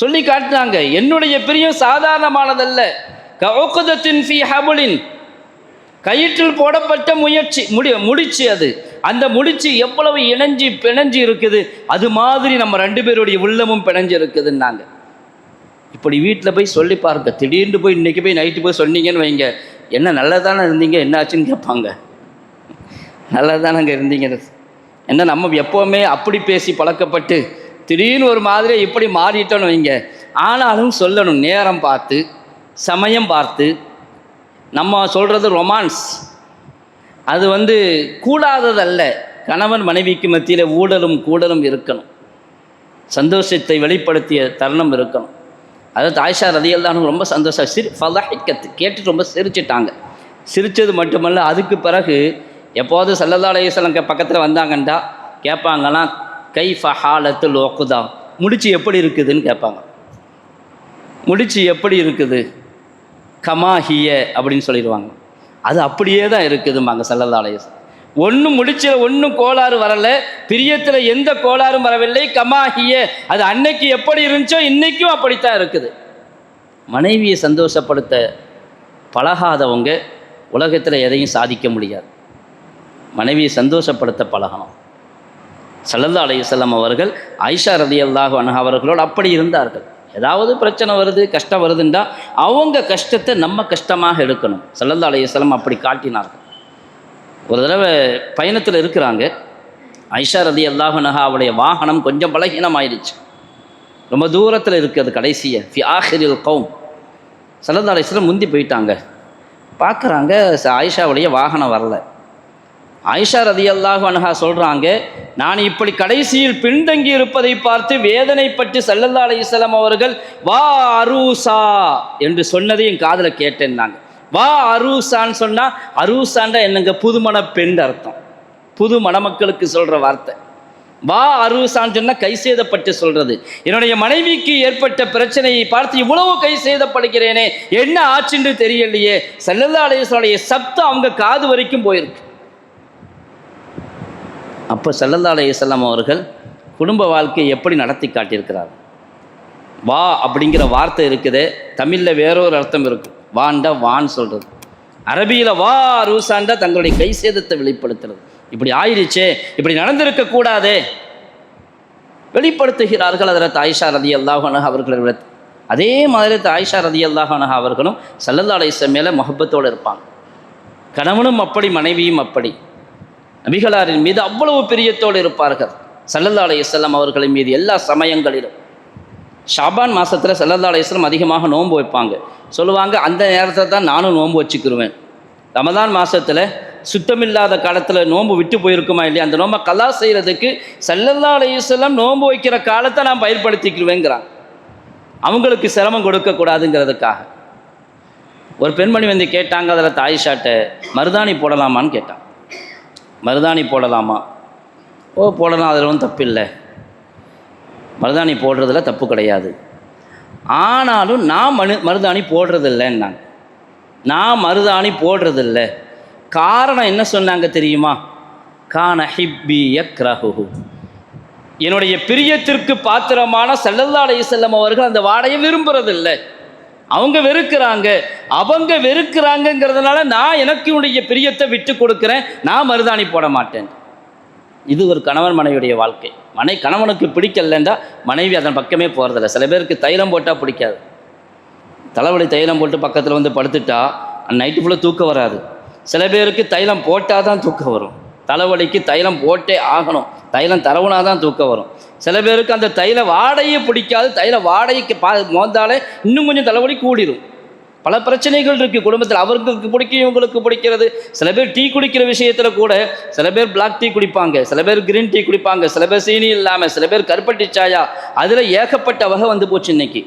சொல்லி காட்டினாங்க. என்னுடைய பிரியம் சாதாரணமானதல்ல, கஉக்தத்தின் ஃபீ ஹபலின், கயிற்றில் போடப்பட்ட முடிச்சு, அது அந்த முடிச்சு எவ்வளவு இணைஞ்சி பிணைஞ்சி இருக்குது, அது மாதிரி நம்ம 2 பேருடைய உள்ளமும் பிணைஞ்சு இருக்குதுன்னாங்க. இப்படி வீட்டில் போய் சொல்லி பாருங்க. திடீர்னு போய் இன்றைக்கி போய் நைட்டு போய் சொன்னீங்கன்னு வைங்க, என்ன நல்லதானே இருந்தீங்க, என்ன ஆச்சுன்னு கேட்பாங்க. நல்லதானங்க இருந்தீங்க, என்ன நம்ம எப்போவுமே அப்படி பேசி பழக்கப்பட்டு திடீர்னு ஒரு மாதிரி இப்படி மாறிட்டோன்னு வைங்க. ஆனாலும் சொல்லணும், நேரம் பார்த்து சமயம் பார்த்து. நம்ம சொல்கிறது ரொமான்ஸ், அது கூடாததல்ல. கணவன் மனைவிக்கு மத்தியில் ஊடலும் கூடலும் இருக்கணும், சந்தோஷத்தை வெளிப்படுத்திய தருணம் இருக்கணும். அதாவது ஆயிஷா ரலியல்லாஹு அன்ஹா ரொம்ப சந்தோஷம், ஃபலஹிக்கத் கேட்டு ரொம்ப சிரிச்சிட்டாங்க. சிரித்தது மட்டுமல்ல, அதுக்கு பிறகு எப்போது ஸல்லல்லாஹு அலைஹி வஸல்லம் பக்கத்தில் வந்தாங்கண்டா கேட்பாங்களாம், கைஃப ஹாலத்துல் உக்தா, முடிச்சு எப்படி இருக்குதுன்னு கேட்பாங்க. முடிச்சு எப்படி இருக்குது? கமாஹிய அப்படின்னு சொல்லிடுவாங்க. அது அப்படியே தான் இருக்குதும்பாங்க ஸல்லல்லாஹு அலைஹி வஸல்லம். ஒன்றும் முடிச்சில் ஒன்றும் கோளாறு வரலை, பிரியத்தில் எந்த கோளாறும் வரவில்லை. கமாஹிய, அது அன்னைக்கு எப்படி இருந்துச்சோ இன்றைக்கும் அப்படித்தான் இருக்குது. மனைவியை சந்தோஷப்படுத்த பழகாதவங்க உலகத்தில் எதையும் சாதிக்க முடியாது. மனைவியை சந்தோஷப்படுத்த பழகணும். ஸல்லல்லாஹு அலைஹி வஸல்லம் அவர்கள் ஆயிஷா ரலியல்லாஹு அன்ஹா அவர்களோடு அப்படி இருந்தார்கள். ஏதாவது பிரச்சனை வருது, கஷ்டம் வருதுண்டா அவங்க கஷ்டத்தை நம்ம கஷ்டமாக எடுக்கணும். ஸல்லல்லாஹு அலைஹி வஸல்லம் அப்படி காட்டினார்கள். ஒரு தடவை பயணத்தில் இருக்கிறாங்க. ஆயிஷா ரலியல்லாஹு அன்ஹா அவருடைய வாகனம் கொஞ்சம் பலகீனமாயிடுச்சு, ரொம்ப தூரத்தில் இருக்குது கடைசியை. ஃபி ஆஹிரில் கௌம், ஸல்லல்லாஹு அலைஹி வஸல்லம் முந்தி போயிட்டாங்க. பார்க்குறாங்க ஆயிஷாவுடைய வாகனம் வரல. ஆயிஷா ரலியல்லாஹு அன்ஹா சொல்கிறாங்க, நான் இப்படி கடைசியில் பின்தங்கி இருப்பதை பார்த்து வேதனைப்பட்டு ஸல்லல்லாஹு அலைஹி வஸல்லம் அவர்கள் வா அரூசா என்று சொன்னதை என் காதில் கேட்டேன்னாங்க. வா அரூசான்னு சொன்னால், அரூசாண்டா என்னங்க, புதுமண பெண் அர்த்தம், புது மணமக்களுக்கு சொல்கிற வார்த்தை. வா அரூசான்னு சொன்னால் கை சேதப்பட்டு சொல்கிறது. என்னுடைய மனைவிக்கு ஏற்பட்ட பிரச்சனையை பார்த்து இவ்வளவு கை சேதப்படுகிறேனே, என்ன ஆச்சுன்னு தெரியலையே. ஸல்லல்லாஹு அலைஹி வஸல்லம் சப்தம் அவங்க காது வரைக்கும் போயிருக்கு. அப்போ ஸல்லல்லாஹு அலைஹி வஸல்லம் அவர்கள் குடும்ப வாழ்க்கையை எப்படி நடத்தி காட்டியிருக்கிறார். வா அப்படிங்கிற வார்த்தை இருக்குது, தமிழில் வேறொரு அர்த்தம் இருக்கும். வாண்டா வான்னு சொல்கிறது, அரபியில் வா அரூசாண்டா தங்களுடைய கை சேதத்தை வெளிப்படுத்துறது. இப்படி ஆயிடுச்சே, இப்படி நடந்திருக்கக்கூடாதே, வெளிப்படுத்துகிறார்கள் ஹஜ்ரத் ஆயிஷா ரலியல்லாஹு அன்ஹா அவர்கள். அதே மாதிரி ஆயிஷா ரலியல்லாஹு அன்ஹா அவர்களும் ஸல்லல்லாஹு அலைஹி வஸல்லம் மேலே முஹப்பத்தோடு இருப்பாங்க. கணவனும் அப்படி, மனைவியும் அப்படி. நபிகளாரின் மீது அவ்வளவு பிரியத்தோடு இருப்பார்கள் ஸல்லல்லாஹு அலைஹி வஸல்லம் அவர்களின் மீது எல்லா சமயங்களிலும். ஷாபான் மாதத்தில் ஸல்லல்லாஹு அலைஹி வஸல்லம் அதிகமாக நோன்பு வைப்பாங்க. சொல்லுவாங்க, அந்த நேரத்தில் தான் நானும் நோன்பு வச்சுக்கிருவேன். ரமதான் மாதத்தில் சுத்தமில்லாத காலத்தில் நோன்பு விட்டு போயிருக்குமா இல்லையா, அந்த நோன்பை கலா செய்கிறதுக்கு ஸல்லல்லாஹு அலைஹி வஸல்லம் நோன்பு வைக்கிற காலத்தை நான் பயன்படுத்திக்கிருவேங்கிறான். அவங்களுக்கு சிரமம் கொடுக்கக்கூடாதுங்கிறதுக்காக. ஒரு பெண்மணி கேட்டாங்க அதில் ஆயிஷாட்ட, மருதாணி போடலாமான்னு கேட்டான். மருதாணி போடலாமா? ஓ போடலாம், அதில் ஒன்றும் தப்பு இல்லை, மருதாணி போடுறதில் தப்பு கிடையாது. ஆனாலும் நான் மருதாணி போடுறதில்லைன்னாங்க. நான் மருதாணி போடுறதில்லை. காரணம் என்ன சொன்னாங்க தெரியுமா? கான ஹிப்பி யக்ரஹு, என்னுடைய பிரியத்திற்கு பாத்திரமான ஸல்லல்லாஹு அலைஹி வஸல்லம் அவர்கள் அந்த வாடையை விரும்புறதில்லை, அவங்க வெறுக்கிறாங்க. அவங்க வெறுக்கிறாங்கங்கிறதுனால நான் எனக்கு உடைய பிரியத்தை விட்டு கொடுக்குறேன், நான் மருதாணி போட மாட்டேன். இது ஒரு கணவன் மனைவியுடைய வாழ்க்கை. கணவனுக்கு பிடிக்கலன்றா மனைவி அதன் பக்கமே போகிறதில்ல. சில பேருக்கு தைலம் போட்டால் பிடிக்காது. தலைவலி தைலம் போட்டு பக்கத்தில் படுத்துட்டா நைட்டு ஃபுல்லாக தூக்கம் வராது. சில பேருக்கு தைலம் போட்டால் தான் தூக்கம் வரும். தலைவலிக்கு தைலம் போட்டே ஆகணும், தைலம் தரவுனா தான் தூக்கம் வரும். சில பேருக்கு அந்த தைல வாடையே பிடிக்காது. தைல வாடைக்கு மோந்தாலே இன்னும் கொஞ்சம் தலைவலி கூடிடும். பல பிரச்சனைகள் இருக்குது குடும்பத்தில். அவர்களுக்கு பிடிக்கும், இவங்களுக்கு பிடிக்கிறது. சில பேர் டீ குடிக்கிற விஷயத்தில் கூட சில பேர் பிளாக் டீ குடிப்பாங்க, சில பேர் கிரீன் டீ குடிப்பாங்க, சில பேர் சீனி இல்லாமல், சில பேர் கருப்பட்டி சாயா. அதில் ஏகப்பட்ட வகை வந்து போச்சு இன்னைக்கு.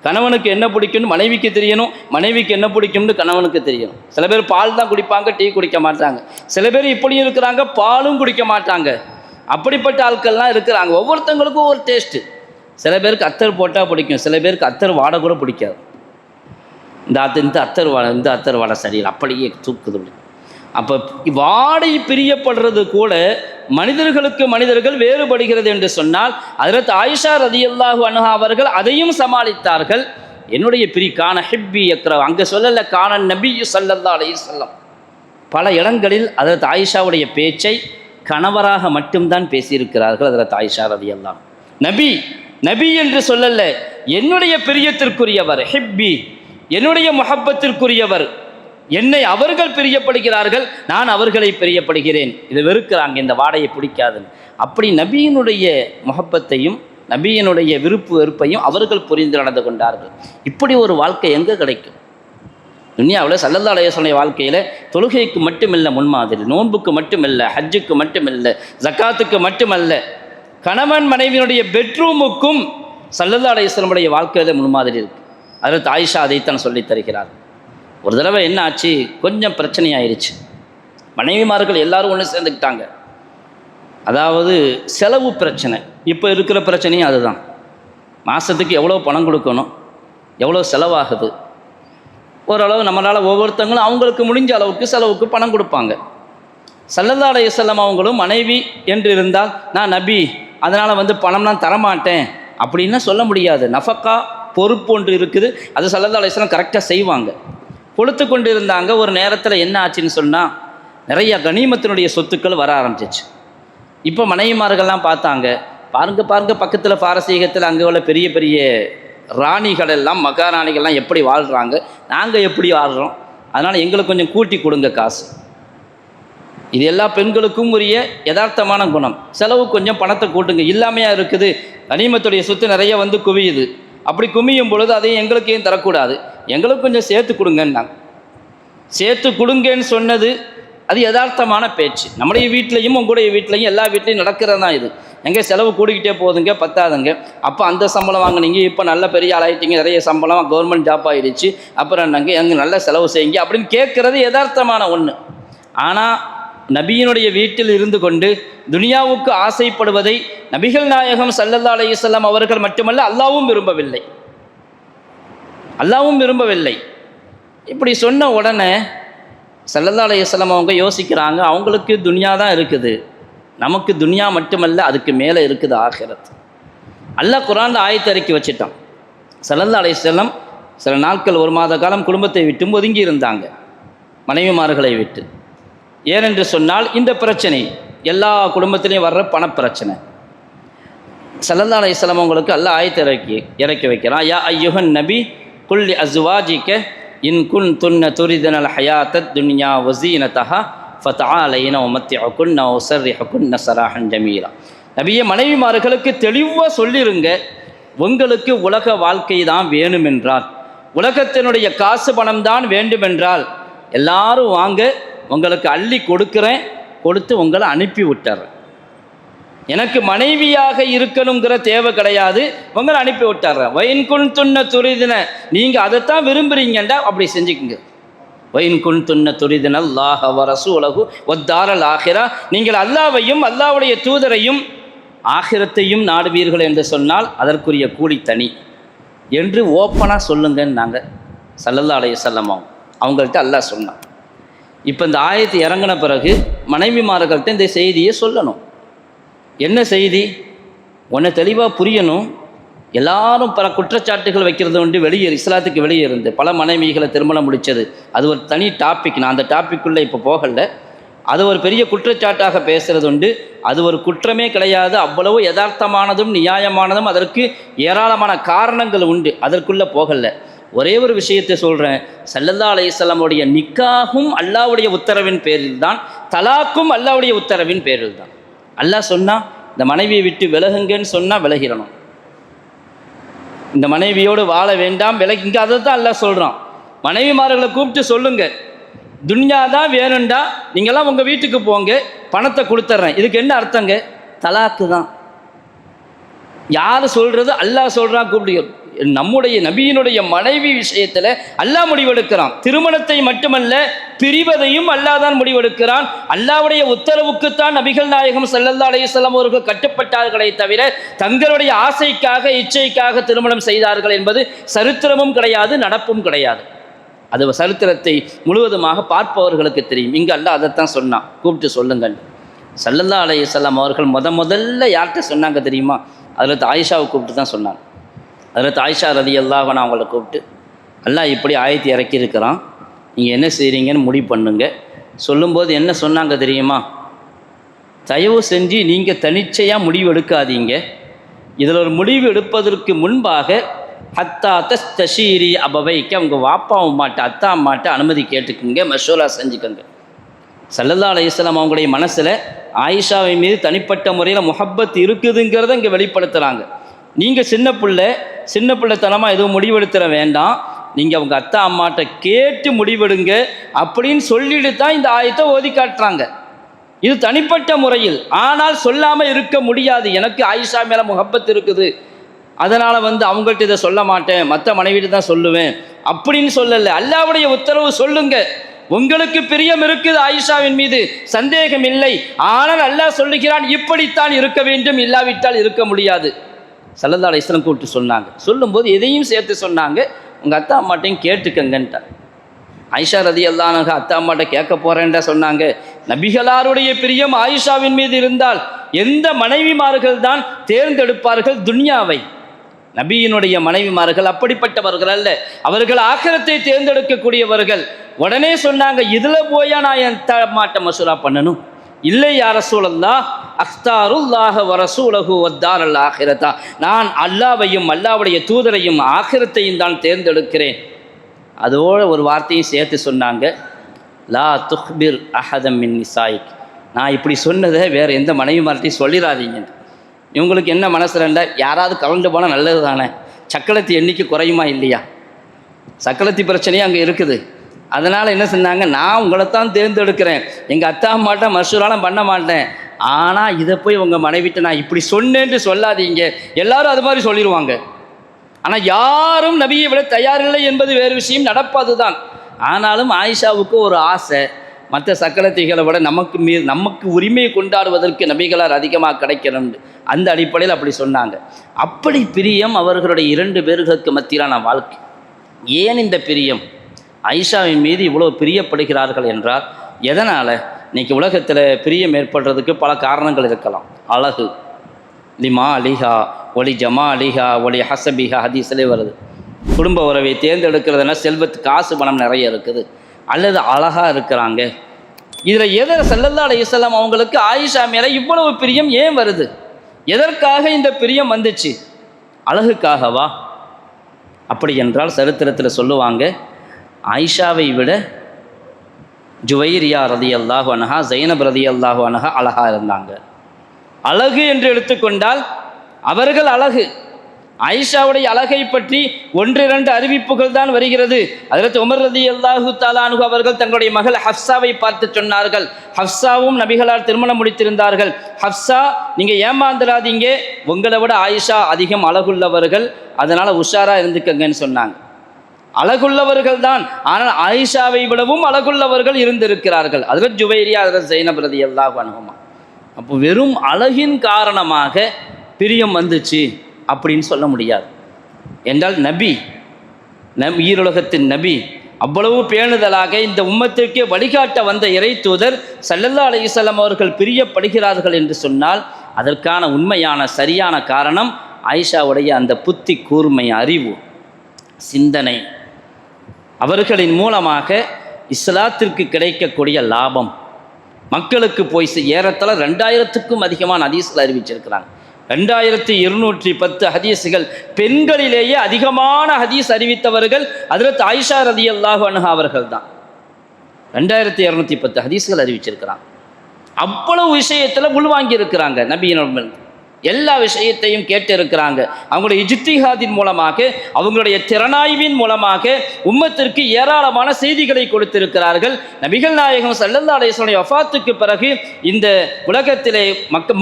கணவனுக்கு என்ன பிடிக்கும்னு மனைவிக்கு தெரியணும், மனைவிக்கு என்ன பிடிக்கும்னு கணவனுக்கு தெரியணும். சில பேர் பால் தான் குடிப்பாங்க, டீ குடிக்க மாட்டாங்க. சில பேர் இப்படியும் இருக்கிறாங்க, பாலும் குடிக்க மாட்டாங்க. அப்படிப்பட்ட ஆட்கள்லாம் இருக்கிறாங்க. ஒவ்வொருத்தங்களுக்கும் ஒவ்வொரு டேஸ்ட்டு. சில பேருக்கு அத்தர் போட்டால் பிடிக்கும், சில பேருக்கு அத்தர் வாடை கூட பிடிக்காது. இந்த அத்தர் வாடை சரியில்லை, அப்படியே தூக்குது. அப்போ வாடை பிரியப்படுறது கூட மனிதர்களுக்கு மனிதர்கள் வேறுபடுகிறது என்று சொன்னால், ஹஜ்ரத் ஆயிஷா ரலியல்லாஹு அன்ஹா அவர்கள் அதையும் சமாளித்தார்கள். என்னுடைய கான ஹிப்பி யக்ரா, அங்கே சொல்லல கான நபி ஸல்லல்லாஹு அலைஹி வஸல்லம். பல இடங்களில் ஹஜ்ரத் ஆயிஷாவுடைய பேச்சை கணவராக மட்டும்தான் பேசியிருக்கிறார்கள் ஹஜ்ரத் ஆயிஷா ரலியல்லாஹு. நபி நபி என்று சொல்லல, என்னுடைய பிரியத்திற்குரியவர், ஹிப்பி, என்னுடைய முஹப்பத்திற்குரியவர், என்னை அவர்கள் பிரியப்படுகிறார்கள், நான் அவர்களை பிரியப்படுகிறேன். இதை வெறுக்கிறாங்க, இந்த வாடையை பிடிக்காதுன்னு. அப்படி நபியினுடைய முஹப்பத்தையும் நபியினுடைய விருப்பு வெறுப்பையும் அவர்கள் புரிந்து நடந்து கொண்டார்கள். இப்படி ஒரு வாழ்க்கை எங்கே கிடைக்கும்? துன்யாவில் ஸல்லல்லாஹு அலைஹி வஸல்லம் வாழ்க்கையில் தொழுகைக்கு மட்டுமில்லை முன்மாதிரி, நோன்புக்கு மட்டுமில்லை, ஹஜ்ஜுக்கு மட்டுமில்லை, ஜக்காத்துக்கு மட்டுமல்ல, கணவன் மனைவியினுடைய பெட்ரூமுக்கும் ஸல்லல்லாஹு அலைஹி வஸல்லம் வாழ்க்கையில் முன்மாதிரி இருக்குது. ஹஜ்ரத் ஆயிஷா அதைத்தான் சொல்லித் தருகிறார். ஒரு தடவை என்ன ஆச்சு, கொஞ்சம் பிரச்சனை ஆயிடுச்சு. மனைவிமார்கள் எல்லாரும் ஒன்று சேர்ந்துக்கிட்டாங்க. அதாவது செலவு பிரச்சனை. இப்போ இருக்கிற பிரச்சனையும் அதுதான். மாதத்துக்கு எவ்வளோ பணம் கொடுக்கணும், எவ்வளோ செலவாகுது. ஓரளவு நம்மளால் ஒவ்வொருத்தங்களும் அவங்களுக்கு முடிஞ்ச அளவுக்கு செலவுக்கு பணம் கொடுப்பாங்க. ஸல்லல்லாஹு அலைஹி வஸல்லம் அவங்களும் மனைவி என்று இருந்தால் நான் நபி, அதனால் பணம்லாம் தரமாட்டேன் அப்படின்னு சொல்ல முடியாது. நஃபக்கா பொறுப்பு ஒன்று இருக்குது, அது ஸல்லல்லாஹு அலைஹி வஸல்லம் கரெக்டாக செய்வாங்க. கொடுத்து கொண்டு இருந்தாங்க. ஒரு நேரத்தில் என்ன ஆச்சுன்னு சொன்னால், நிறைய கனிமத்தினுடைய சொத்துக்கள் வர ஆரம்பிச்சிச்சு. இப்போ மனைவிமார்கள்லாம் பார்த்தாங்க, பாருங்க பக்கத்தில் பாரசீகத்தில் அங்கே உள்ள பெரிய பெரிய ராணிகள் எல்லாம், மகாராணிகள்லாம் எப்படி வாழ்கிறாங்க, நாங்கள் எப்படி வாழ்கிறோம், அதனால் எங்களுக்கு கொஞ்சம் கூட்டி கொடுங்க காசு. இது எல்லா பெண்களுக்கும் உரிய யதார்த்தமான குணம். செலவு கொஞ்சம் பணத்தை கூட்டுங்க, இல்லாமையாக இருக்குது, கனிமத்துடைய சொத்து நிறைய குவியுது. அப்படி குமியும் பொழுது அதையும் எங்களுக்கையும் தரக்கூடாது, எங்களுக்கு கொஞ்சம் சேர்த்து கொடுங்கன்னாங்க. சேர்த்து கொடுங்கன்னு சொன்னது அது யதார்த்தமான பேச்சு. நம்முடைய வீட்லேயும் உங்களுடைய வீட்லேயும் எல்லா வீட்லேயும் நடக்கிறது தான் இது. எங்கே செலவு கூடிக்கிட்டே போகுதுங்க, பத்தாதுங்க. அப்போ அந்த சம்பளம் வாங்கினீங்க, இப்போ நல்ல பெரிய ஆளாயிட்டீங்க, நிறைய சம்பளம், கவர்மெண்ட் ஜாப் ஆகிடுச்சு, அப்புறம் என்னங்க எங்கே நல்ல செலவு செய்யுங்க அப்படின்னு கேட்குறது யதார்த்தமான ஒன்று. ஆனால் நபியினுடைய வீட்டில் இருந்து கொண்டு துனியாவுக்கு ஆசைப்படுவதை நபிகள் நாயகம் ஸல்லல்லாஹு அலைஹி வஸல்லம் அவர்கள் மட்டுமல்ல, அல்லாஹ்வும் விரும்பவில்லை. இப்படி சொன்ன உடனே ஸல்லல்லாஹு அலைஹி வஸல்லம் அவங்க யோசிக்கிறாங்க, அவங்களுக்கு துனியா தான் இருக்குது, நமக்கு துனியா மட்டுமல்ல அதுக்கு மேலே இருக்குது ஆகிரத். அல்லாஹ் குர்ஆன்ல ஆயத்தை இறக்கி வச்சிட்டான். ஸல்லல்லாஹு அலைஹி வஸல்லம் சில நாட்கள், ஒரு மாத காலம் குடும்பத்தை விட்டு ஒதுங்கி இருந்தாங்க, மனைவிமார்களை விட்டு. ஏனென்று சொன்னால் இந்த பிரச்சனை எல்லா குடும்பத்திலையும் வர்ற பணப்பிரச்சனை. ஸல்லல்லாஹு அலைஹி வஸல்லம் அவங்களுக்கு அல்லாஹ் ஆயத்தை இறக்கி வைக்கிறான். யா ஐயுஹன் நபி குல்லி அஸ்வாஜிக இன் குன்துன்ன துரிதனல் ஹயாத்தத் துன்யா வஸீனதஹா ஃபதஆலைன வமத்திஉகுன்ன வஸர்ரிஹுகுன்ன ஸராஹன் ஜமீலா. நபியே, மனைவிமார்களுக்கு தெளிவாக சொல்லிருங்க, உங்களுக்கு உலக வாழ்க்கை தான் வேணுமென்றால், உலகத்தினுடைய காசு பணம் தான் வேண்டுமென்றால் எல்லாரும் வாங்க, உங்களுக்கு அள்ளி கொடுக்குறேன், கொடுத்து உங்களை அனுப்பி விட்டுறேன். எனக்கு மனைவியாக இருக்கணுங்கிற தேவை கிடையாது, உங்களை அனுப்பி விட்டுறேன். வயின்குன் துண்ண துரிதின, நீங்கள் அதைத்தான் விரும்புகிறீங்கண்டா அப்படி செஞ்சுக்குங்க. வயின்குன் துண்ண துரிதின அல்லாஹ வ ரசூலஹு வத்தாரல் ஆஹிரா, நீங்கள் அல்லாஹ்வையும் அல்லாஹ்வுடைய தூதரையும் ஆகிரத்தையும் நாடுவீர்கள் என்று சொன்னால் அதற்குரிய கூலி தனி என்று ஓப்பனாக சொல்லுங்கன்னு நாங்கள் ஸல்லல்லாஹு அலைஹி வஸல்லம் அவங்கள்ட்ட அல்லாஹ் சொன்னான். இப்போ இந்த ஆயத்து இறங்கின பிறகு மனைவிமார்கள்ட்ட இந்த செய்தியை சொல்லணும். என்ன செய்தி? ஒன்று தெளிவாக புரியணும். எல்லாரும் பல குற்றச்சாட்டுகள் வைக்கிறது உண்டு. வெளியே இஸ்லாத்துக்கு வெளியே இருந்து பல மனைவிகளை திருமணம் முடித்தது, அது ஒரு தனி டாபிக். நான் அந்த டாப்பிக்குள்ளே இப்போ போகலை. அது ஒரு பெரிய குற்றச்சாட்டாக பேசுகிறது உண்டு. அது ஒரு குற்றமே கிடையாது, அவ்வளவு யதார்த்தமானதும் நியாயமானதும், அதற்கு ஏராளமான காரணங்கள் உண்டு. அதற்குள்ளே போகலை. ஒரே ஒரு விஷயத்தை சொல்கிறேன், ஸல்லல்லாஹு அலைஹி வஸல்லமுடைய நிக்காஹும் அல்லாஹ்வுடைய உத்தரவின் பேரில் தான், தலாக்கும் அல்லாஹ்வுடைய உத்தரவின் பேரில் தான். அல்லாஹ் சொன்னால் இந்த மனைவியை விட்டு விலகுங்கன்னு சொன்னால் விலகிடணும். இந்த மனைவியோடு வாழ வேண்டாம், விலகி, இங்கே அதை தான் அல்லாஹ் சொல்கிறான். மனைவிமார்களை கூப்பிட்டு சொல்லுங்க, துன்யா தான் வேணும்டா நீங்களாம் உங்கள் வீட்டுக்கு போங்க, பணத்தை கொடுத்துட்றேன். இதுக்கு என்ன அர்த்தங்க? தலாக்கு தான். யார் சொல்கிறது? அல்லாஹ் சொல்கிறான். கூப்பிட்டு நம்முடைய நபியினுடைய மனைவி விஷயத்தில் அல்லாஹ் முடிவெடுக்கிறான். திருமணத்தை மட்டுமல்ல, பிரிவதையும் அல்லாஹ் தான் முடிவெடுக்கிறான். அல்லாஹ்வுடைய உத்தரவுக்குத்தான் நபிகள் நாயகம் ஸல்லல்லாஹு அலைஹி வஸல்லம் அவர்கள் கட்டுப்பட்டார்களே தவிர தங்களுடைய ஆசைக்காக இச்சைக்காக திருமணம் செய்தார்கள் என்பது சரித்திரமும் கிடையாது, நடப்பும் கிடையாது. அது சரித்திரத்தை முழுவதுமாக பார்ப்பவர்களுக்கு தெரியும். இங்கே அல்லாஹ் அதைத்தான் சொன்னான், கூப்பிட்டு சொல்லுங்கள். ஸல்லல்லாஹு அலைஹி வஸல்லம் அவர்கள் முதல்ல யார்கிட்ட சொன்னாங்க தெரியுமா? ஹஜ்ரத் ஆயிஷாவை கூப்பிட்டு தான் சொன்னாங்க. ஹஜ்ரத் ஆயிஷா ரலியல்லாஹு அன்ஹா அவங்கள கூப்பிட்டு, அல்லாஹ் இப்படி ஆயத்தை இறக்கியிருக்கிறான், நீங்கள் என்ன செய்கிறீங்கன்னு முடிவு பண்ணுங்க. சொல்லும்போது என்ன சொன்னாங்க தெரியுமா? தயவு செஞ்சு நீங்கள் தனிச்சையாக முடிவு எடுக்காதீங்க. இதில் ஒரு முடிவு எடுப்பதற்கு முன்பாக ஹத்தா தஸ்தஷீரி அபவைக்கு, அவங்க வாப்பா அம்மாட்ட அத்தா அம்மாட்ட அனுமதி கேட்டுக்குங்க, மஷூரா செஞ்சுக்கோங்க. ஸல்லல்லாஹு அலைஹி வஸல்லம் அவங்களுடைய மனசில் ஆயிஷாவின் மீது தனிப்பட்ட முறையில் முஹப்பத் இருக்குதுங்கிறத இங்கே வெளிப்படுத்துகிறாங்க. நீங்கள் சின்ன பிள்ளைத்தனமாக எதுவும் முடிவெடுத்துட வேண்டாம், நீங்கள் அவங்க அத்தா அம்மாட்ட கேட்டு முடிவெடுங்க அப்படின்னு சொல்லிட்டு தான் இந்த ஆயத்தை ஓதி காட்டுறாங்க. இது தனிப்பட்ட முறையில். ஆனால் சொல்லாமல் இருக்க முடியாது, எனக்கு ஆயிஷா மேலே முஹப்பத் இருக்குது, அதனால் அவங்கள்ட்ட இதை சொல்ல மாட்டேன், மற்ற மனைவிட்டு தான் சொல்லுவேன் அப்படின்னு சொல்லலை. அல்லாஹ்வுடைய உத்தரவு சொல்லுங்க. உங்களுக்கு பிரியம் இருக்குது ஆயிஷாவின் மீது, சந்தேகம் இல்லை. ஆனால் அல்லாஹ் சொல்லுகிறான் இப்படித்தான் இருக்க வேண்டும், இல்லாவிட்டால் இருக்க முடியாது. ஸல்லல்லாஹு அலைஹி வஸல்லம் கூப்பிட்டு சொன்னாங்க. சொல்லும்போது எதையும் சேர்த்து சொன்னாங்க, உங்கள் அத்தா அம்மாட்டையும் கேட்டுக்கங்கன்ட்டார். ஆயிஷா ரலியல்லாஹு அன்ஹா அத்தா அம்மாட்ட கேட்க போகிறேன்டா சொன்னாங்க. நபிகளாருடைய பிரியம் ஆயிஷாவின் மீது இருந்தால் எந்த மனைவிமார்கள் தான் தேர்ந்தெடுப்பார்கள் துன்யாவை? நபியினுடைய மனைவிமார்கள் அப்படிப்பட்டவர்கள் அல்ல, அவர்கள் ஆখিরাத்தை தேர்ந்தெடுக்கக்கூடியவர்கள். உடனே சொன்னாங்க, இதில் போயா நான் என் அம்மாட்ட மசூரா பண்ணணும்? இல்லை யா ரசூலல்லாஹ், அக்தாருல்லாஹ வ ரசூலஹு வத்தாரல் ஆখিরাத்தா, நான் அல்லாஹ்வையும் அல்லாஹ்வுடைய தூதரையும் ஆখিরাத்தையும் தான் தேர்ந்தெடுக்கிறேன். அதோட ஒரு வார்த்தையும் சேர்த்து சொன்னாங்க, லா துஹ்பிர் அஹதம் மின் நிசாயிக், நான் இப்படி சொன்னதை வேறு எந்த மனைவிமார்ட்டையும் சொல்லிடாதீங்க. இவங்களுக்கு என்ன மனசு ரெண்டா, யாராவது கலந்து போனால் நல்லது தானே, சக்களத்தி எண்ணிக்கை குறையுமா இல்லையா? சக்களத்தி பிரச்சனையும் அங்கே இருக்குது. அதனால் என்ன சொன்னாங்க, நான் உங்களைத்தான் தேர்ந்தெடுக்கிறேன், எங்கள் அத்தா அம்மாட்ட மசூராலாம் பண்ண மாட்டேன், ஆனால் இதை போய் உங்கள் மனைவிட்ட நான் இப்படி சொன்னேன்ட்டு சொல்லாதீங்க. எல்லாரும் அது மாதிரி சொல்லிடுவாங்க. ஆனால் யாரும் நபியை விட தயாரில்லை என்பது வேறு விஷயம், நடப்பது தான். ஆனாலும் ஆயிஷாவுக்கு ஒரு ஆசை, மற்ற சக்கலத்திகளை விட நமக்கு உரிமையை கொண்டாடுவதற்கு நபிகளார் அதிகமாக கிடைக்கணும். அந்த அடிப்படையில் அப்படி சொன்னாங்க. அப்படி பிரியம் அவர்களுடைய 2 பேர்களுக்கு மத்தியிலான வாழ்க்கை. ஏன் இந்த பிரியம்? ஆயிஷாவின் மீது இவ்வளோ பிரியப்படுகிறார்கள் என்றால் எதனால்? இன்றைக்கி உலகத்தில் பிரியம் ஏற்படுறதுக்கு பல காரணங்கள் இருக்கலாம். அழகு, லிமா அலிஹா ஒலி ஜமா அலிஹா ஒலி ஹசபிஹா, ஹதீஸிலே வருது. குடும்ப உறவை தேர்ந்தெடுக்கிறதுனா செல்வத்து காசு பணம் நிறைய இருக்குது, அல்லது அழகாக இருக்கிறாங்க. இதில் ஸல்லல்லாஹு அலைஹி வஸல்லம் அவங்களுக்கு ஆயிஷா மேலே இவ்வளவு பிரியம் ஏன் வருது? எதற்காக இந்த பிரியம் வந்துச்சு? அழகுக்காகவா? அப்படி என்றால் சரித்திரத்தில் சொல்லுவாங்க, ஆயிஷாவை விட ஜுவைரியா ரலியல்லாஹு அன்ஹா, ஸைனப் ரலியல்லாஹு அன்ஹா அழகாக இருந்தாங்க. அழகு என்று எடுத்துக்கொண்டால் அவர்கள் அழகு. ஆயிஷாவுடைய அழகை பற்றி 1-2 அறிவிப்புகள் தான் வருகிறது. ஹஜ்ரத் உமர் ரலியல்லாஹு தஆலா அன்ஹு அவர்கள் தங்களுடைய மகள் ஹஃப்ஸாவை பார்த்து சொன்னார்கள். ஹஃப்ஸாவும் நபிகளார் திருமணம் முடித்திருந்தார்கள். ஹஃப்ஸா, நீங்கள் ஏமாந்துடாதீங்க, உங்களை விட ஆயிஷா அதிகம் அழகுள்ளவர்கள், அதனால் உஷாராக இருந்துக்கங்கன்னு சொன்னாங்க. அழகுள்ளவர்கள் தான், ஆனால் ஆயிஷாவை விடவும் அழகுள்ளவர்கள் இருந்திருக்கிறார்கள். ஹஜ்ரத் ஜுவைரியா, ஹஜ்ரத் ஸைனப் ரலியல்லாஹு அன்ஹுமா. அப்போ வெறும் அழகின் காரணமாக பிரியம் வந்துச்சு அப்படின்னு சொல்ல முடியாது. என்றால் ஈருலகத்தின் நபி அவ்வளவு பேணுதலாக இந்த உம்மத்திற்கே வழிகாட்ட வந்த இறை தூதர் ஸல்லல்லாஹு அலைஹி வஸல்லம் அவர்கள் பிரியப்படுகிறார்கள் என்று சொன்னால் அதற்கான உண்மையான சரியான காரணம் ஆயிஷாவுடைய அந்த புத்தி கூர்மை, அறிவு, சிந்தனை. அவர்களின் மூலமாக இஸ்லாத்திற்கு கிடைக்கக்கூடிய லாபம் மக்களுக்கு போய் ஏறத்தாழ 2000க்கும் அதிகமான ஹதீஸ்கள் அறிவிச்சிருக்கிறாங்க. 2210 ஹதீஸுகள். பெண்களிலேயே அதிகமான ஹதீஸ் அறிவித்தவர்கள் ஹஜ்ரத் ஆயிஷா ரலியல்லாஹு அன்ஹா அவர்கள் தான். 2210 ஹதீஸ்கள் அறிவிச்சிருக்கிறாங்க. அவ்வளவு விஷயத்தில் உள்வாங்கி இருக்கிறாங்க நபியினர். எல்லா விஷயத்தையும் கேட்டு இருக்கிறாங்க. அவங்களுடைய இஜ்திஹாதின் மூலமாக, அவங்களுடைய திறனாய்வின் மூலமாக உம்மத்திற்கு ஏராளமான செய்திகளை கொடுத்திருக்கிறார்கள். நபிகள் நாயகம் ஸல்லல்லாஹு அலைஹி வஸல்லம் வஃபாத்துக்கு பிறகு இந்த உலகத்திலே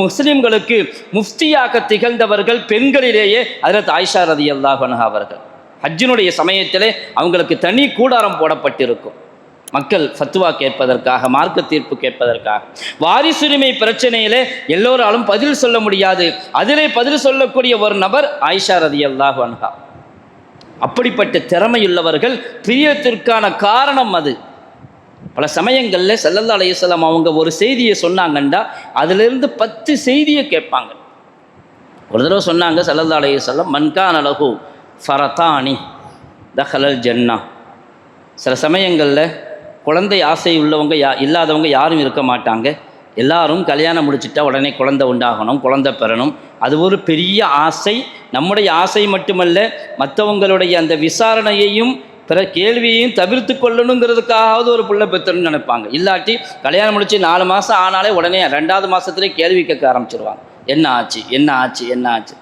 முஸ்லிம்களுக்கு முஃப்தியாக திகழ்ந்தவர்கள் பெண்களிலேயே ஹஜ்ரத் ஆயிஷா ரலியல்லாஹு அன்ஹா அவர்கள். ஹஜ்ஜினுடைய சமயத்திலே அவங்களுக்கு தனி கூடாரம் போடப்பட்டிருக்கும். மக்கள் ஃபத்வா கேட்பதற்காக, மார்க்க தீர்ப்பு கேட்பதற்காக. வாரிசுரிமை பிரச்சனையிலே எல்லோராலும் பதில் சொல்ல முடியாது. அதிலே பதில் சொல்லக்கூடிய ஒரு நபர் ஆயிஷா ரலியல்லாஹு அன்ஹா. அப்படிப்பட்ட திறமையுள்ளவர்கள். பிரியத்திற்கான காரணம் அது. பல சமயங்களில் ஸல்லல்லாஹு அலைஹி வஸல்லம் அவங்க ஒரு செய்தியை சொன்னாங்கண்டா அதிலிருந்து 10 செய்தியை கேட்பாங்க. ஒரு தடவை சொன்னாங்க ஸல்லல்லாஹு அலைஹி வஸல்லம், மன்கான லஹு ஃபரதானி தஹலல் ஜன்னா. சில சமயங்களில் குழந்தை ஆசை உள்ளவங்க இல்லாதவங்க யாரும் இருக்க மாட்டாங்க. எல்லாரும் கல்யாணம் முடிச்சுட்டா உடனே குழந்தை உண்டாகணும், குழந்தை பெறணும். அது ஒரு பெரிய ஆசை. நம்முடைய ஆசை மட்டுமல்ல, மற்றவங்களுடைய அந்த விசாரணையையும் பிற கேள்வியையும் தவிர்த்து கொள்ளணுங்கிறதுக்காவது ஒரு பிள்ளை பெற்றணும்னு நினைப்பாங்க. இல்லாட்டி கல்யாணம் முடிச்சு 4 மாதம் ஆனாலே உடனே 2வது மாதத்துலேயே கேள்வி கேட்க ஆரம்பிச்சிருவாங்க. என்ன ஆச்சு, என்ன ஆச்சு, என்ன ஆச்சு.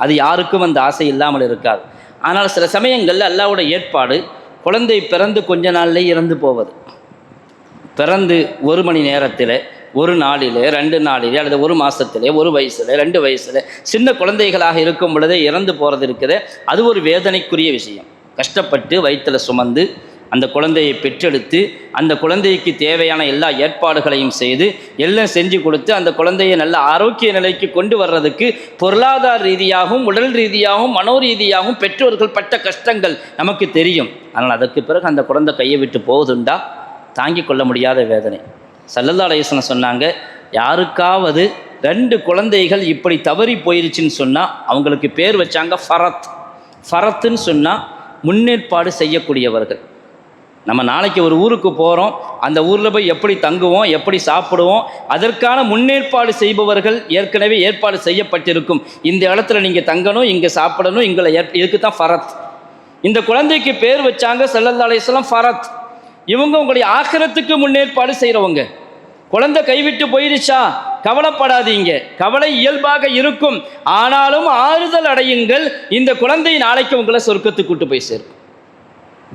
அது யாருக்கும் அந்த ஆசை இல்லாமல் இருக்காது. ஆனால் சில சமயங்களில் அல்லாஹ்வோட ஏற்பாடு, குழந்தை பிறந்து கொஞ்ச நாள்லேயே இறந்து போவது. பிறந்து 1 மணி நேரத்தில், 1 நாளில், 2 நாளில், அல்லது 1 மாதத்தில், 1 வயசில், 2 வயசில் சின்ன குழந்தைகளாக இருக்கும் பொழுதே இறந்து போகிறது இருக்குது. அது ஒரு வேதனைக்குரிய விஷயம். கஷ்டப்பட்டு வயிற்றில் சுமந்து அந்த குழந்தையை பெற்றெடுத்து அந்த குழந்தைக்கு தேவையான எல்லா ஏற்பாடுகளையும் செய்து எல்லாம் செஞ்சு கொடுத்து அந்த குழந்தையை நல்ல ஆரோக்கிய நிலைக்கு கொண்டு வர்றதுக்கு பொருளாதார ரீதியாகவும், உடல் ரீதியாகவும், மனோ ரீதியாகவும் பெற்றோர்கள் பட்ட கஷ்டங்கள் நமக்கு தெரியும். ஆனால் அதற்கு பிறகு அந்த குழந்தை கையை விட்டு போகுதுண்டா தாங்கிக் கொள்ள முடியாத வேதனை. ஸல்லல்லாஹு அலைஹி வஸல்லம் சொன்னாங்க, யாருக்காவது 2 குழந்தைகள் இப்படி தவறி போயிருச்சுன்னு சொன்னால் அவங்களுக்கு பேர் வச்சாங்க ஃபரத். ஃபரத்துன்னு சொன்னால் முன்னேற்பாடு செய்யக்கூடியவர்கள். நம்ம நாளைக்கு ஒரு ஊருக்கு போகிறோம், அந்த ஊரில் போய் எப்படி தங்குவோம், எப்படி சாப்பிடுவோம், அதற்கான முன்னேற்பாடு செய்பவர்கள் ஏற்கனவே ஏற்பாடு செய்யப்பட்டிருக்கும். இந்த இடத்துல நீங்கள் தங்கணும், இங்கே சாப்பிடணும், இதுக்கு தான் ஃபரத். இந்த குழந்தைக்கு பேர் வச்சாங்க ஸல்லல்லாஹு அலைஹி வஸல்லம் ஃபரத். இவங்க உங்களுடைய ஆখিরাத்துக்கு முன்னேற்பாடு செய்கிறவங்க. குழந்தை கைவிட்டு போயிடுச்சா கவலைப்படாதீங்க, கவலை இயல்பாக இருக்கும். ஆனாலும் ஆறுதல் அடையுங்கள், இந்த குழந்தை நாளைக்கு உங்களை சொர்க்கத்துக்கு கூட்டு போய் சேர்க்கும்.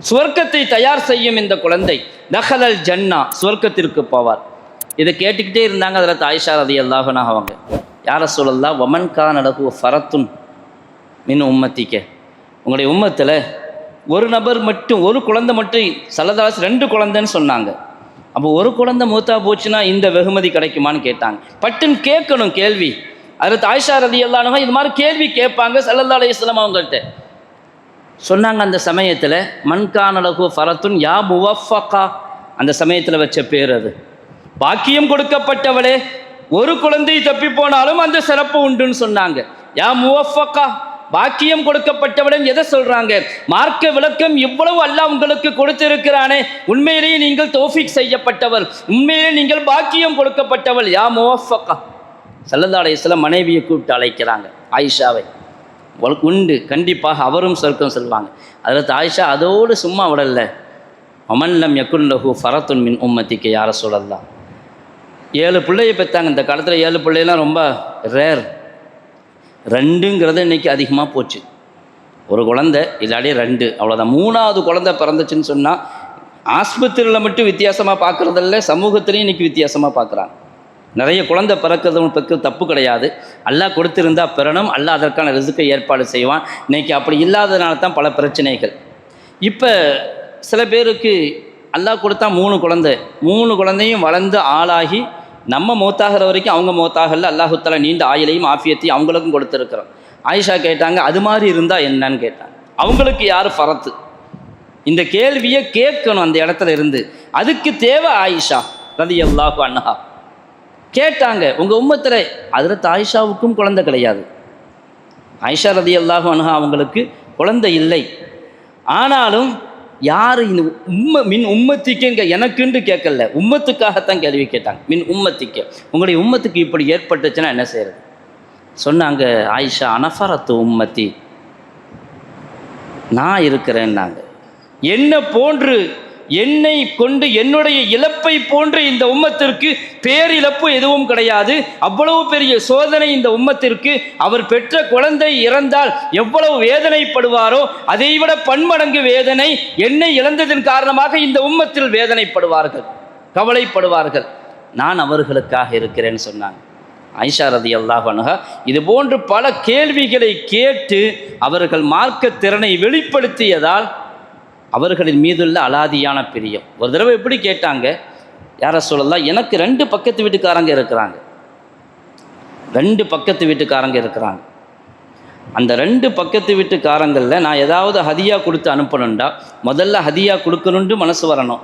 சுவர்க்கத்தை தயார் செய்யும் இந்த குழந்தை. தஹலல் ஜன்னா, சுவர்க்கத்திற்கு போவார். இதை கேட்டுக்கிட்டே இருந்தாங்க ஹஜ்ரத் ஆயிஷா ரலியல்லாஹு அன்ஹா அவங்க. யா ரசூலல்லாஹ், வமன் கான லஹு ஃபரத்துன் மின் உம்மத்திக்க. உங்களுடைய உம்மத்தில் ஒரு நபர் மட்டும், ஒரு குழந்தை மட்டும், ஸல்லல்லாஹு 2 குழந்தைன்னு சொன்னாங்க. அப்போ ஒரு குழந்தை மூத்தா போச்சுன்னா இந்த வெகுமதி கிடைக்குமான்னு கேட்டாங்க. பட்டுன்னு கேட்கணும் கேள்வி. ஹஜ்ரத் ஆயிஷா ரலியல்லாஹு அன்ஹா இது மாதிரி கேள்வி கேட்பாங்க ஸல்லல்லாஹு அலைஹி வஸல்லம் அவங்கள்ட்ட. சொன்னாங்க அந்த சமயத்தில், மன்கான லஹு ஃபரத்துன் யா முவஃபகா. அந்த சமயத்தில் வச்ச பேர் அது. பாக்கியம் கொடுக்கப்பட்டவளே, ஒரு குழந்தை தப்பி போனாலும் அந்த சிறப்பு உண்டுன்னு சொன்னாங்க. யா முவஃபகா, பாக்கியம் கொடுக்கப்பட்டவளும் எதை சொல்றாங்க? மார்க்க விளக்கம் இவ்வளவு அல்லாஹ் உங்களுக்கு கொடுத்திருக்கிறானே, உண்மையிலேயே நீங்கள் தௌஃபீக் செய்யப்பட்டவர், உண்மையிலே நீங்கள் பாக்கியம் கொடுக்கப்பட்டவள். யா முவஃபகா. ஸல்லல்லாஹு அலைஹி வஸல்லம் மனைவியை கூப்பிட்டு அழைக்கிறாங்க ஆயிஷாவை. உண்டு, கண்டிப்பாக அவரும் சொர்க்கம் செல்வாங்க. ஹஜ்ரத் ஆயிஷா அதோடு சும்மா விடல. வமன் லம் யகுன் லஹு ஃபரத்துன் மின் உம்மத்திக்க யா ரசூலல்லாஹ். 7 பிள்ளையை பெற்றாங்க. இந்த காலத்தில் 7 பிள்ளைலாம் ரொம்ப ரேர். 2ங்கிறது இன்றைக்கி அதிகமாக போச்சு. ஒரு குழந்தை இல்லாடி 2, அவ்வளோதான். 3வது குழந்தை பிறந்துச்சுன்னு சொன்னால் ஆஸ்பத்திரியில் மட்டும் வித்தியாசமாக பார்க்குறதில்ல, சமூகத்திலையும் இன்றைக்கி வித்தியாசமாக பார்க்குறாங்க. நிறைய குழந்தை பிறக்கிறது தப்பு கிடையாது. அல்லாஹ் கொடுத்திருந்தா பெறணும், அல்லாஹ் அதற்கான ரிஸ்கை ஏற்பாடு செய்வான். இன்றைக்கி அப்படி இல்லாததுனால தான் பல பிரச்சனைகள். இப்போ சில பேருக்கு அல்லாஹ் கொடுத்தா 3 குழந்தை, 3 குழந்தையும் வளர்ந்து ஆளாகி நம்ம மௌத்தாகிற வரைக்கும் அவங்க மௌத்தாகல, அல்லாஹு தஆலா நீண்ட ஆயுளையும் ஆஃபியத்தையும் அவங்களுக்கும் கொடுத்துருக்குறோம். ஆயிஷா கேட்டாங்க, அது மாதிரி இருந்தால் என்னன்னு கேட்டாங்க. அவங்களுக்கு யார் ஃபரத்து? இந்த கேள்வியை கேட்கணும் அந்த இடத்துல இருந்து. அதுக்கு தேவை ஆயிஷா ரலியல்லாஹு அன்ஹா கேட்டாங்க. உங்கள் உம்மத்தில் ஹஜ்ரத் ஆயிஷாவுக்கும் குழந்தை கிடையாது. ஆயிஷா ரலியல்லாஹு அன்ஹா அவங்களுக்கு குழந்தை இல்லை. ஆனாலும் யார் இந்த மின் உம்மத்திக்க எனக்குன்னு கேட்கல, உம்மத்துக்காகத்தான் கேள்வி கேட்டாங்க. மின் உம்மத்திக்க, உங்களுடைய உம்மத்துக்கு இப்படி ஏற்பட்டுச்சுன்னா என்ன செய்யறது? சொன்னாங்க ஆயிஷா, அனஃபரத்து உம்மத்தி, நான் இருக்கிறேன்னாங்க. என்ன போன்று என்னை கொண்டு என்னுடைய இழப்பை போன்று இந்த உம்மத்திற்கு பேரிழப்பு எதுவும் கிடையாது. அவ்வளவு பெரிய சோதனை இந்த உம்மத்திற்கு. அவர் பெற்ற குழந்தை இறந்தால் எவ்வளவு வேதனைப்படுவாரோ அதைவிட பன்மடங்கு வேதனை என்னை இழந்ததன் காரணமாக இந்த உம்மத்தில் வேதனைப்படுவார்கள், கவலைப்படுவார்கள். நான் அவர்களுக்காக இருக்கிறேன்னு சொன்னாங்க ஆயிஷா ரலியல்லாஹு அன்ஹா. இது போன்று பல கேள்விகளை கேட்டு அவர்கள் மார்க்க திறனை வெளிப்படுத்தியதால் அவர்களின் மீதுள்ள அலாதியான பிரியம். ஒரு தடவை எப்படி கேட்டாங்க, யார சொல்லலாம், எனக்கு 2 பக்கத்து வீட்டுக்காரங்க இருக்கிறாங்க, 2 பக்கத்து வீட்டுக்காரங்க இருக்கிறாங்க. அந்த 2 பக்கத்து வீட்டுக்காரங்களில் நான் ஏதாவது ஹதியா கொடுத்து அனுப்பணுண்டா முதல்ல ஹதியா கொடுக்கணுன்ட்டு மனசு வரணும்,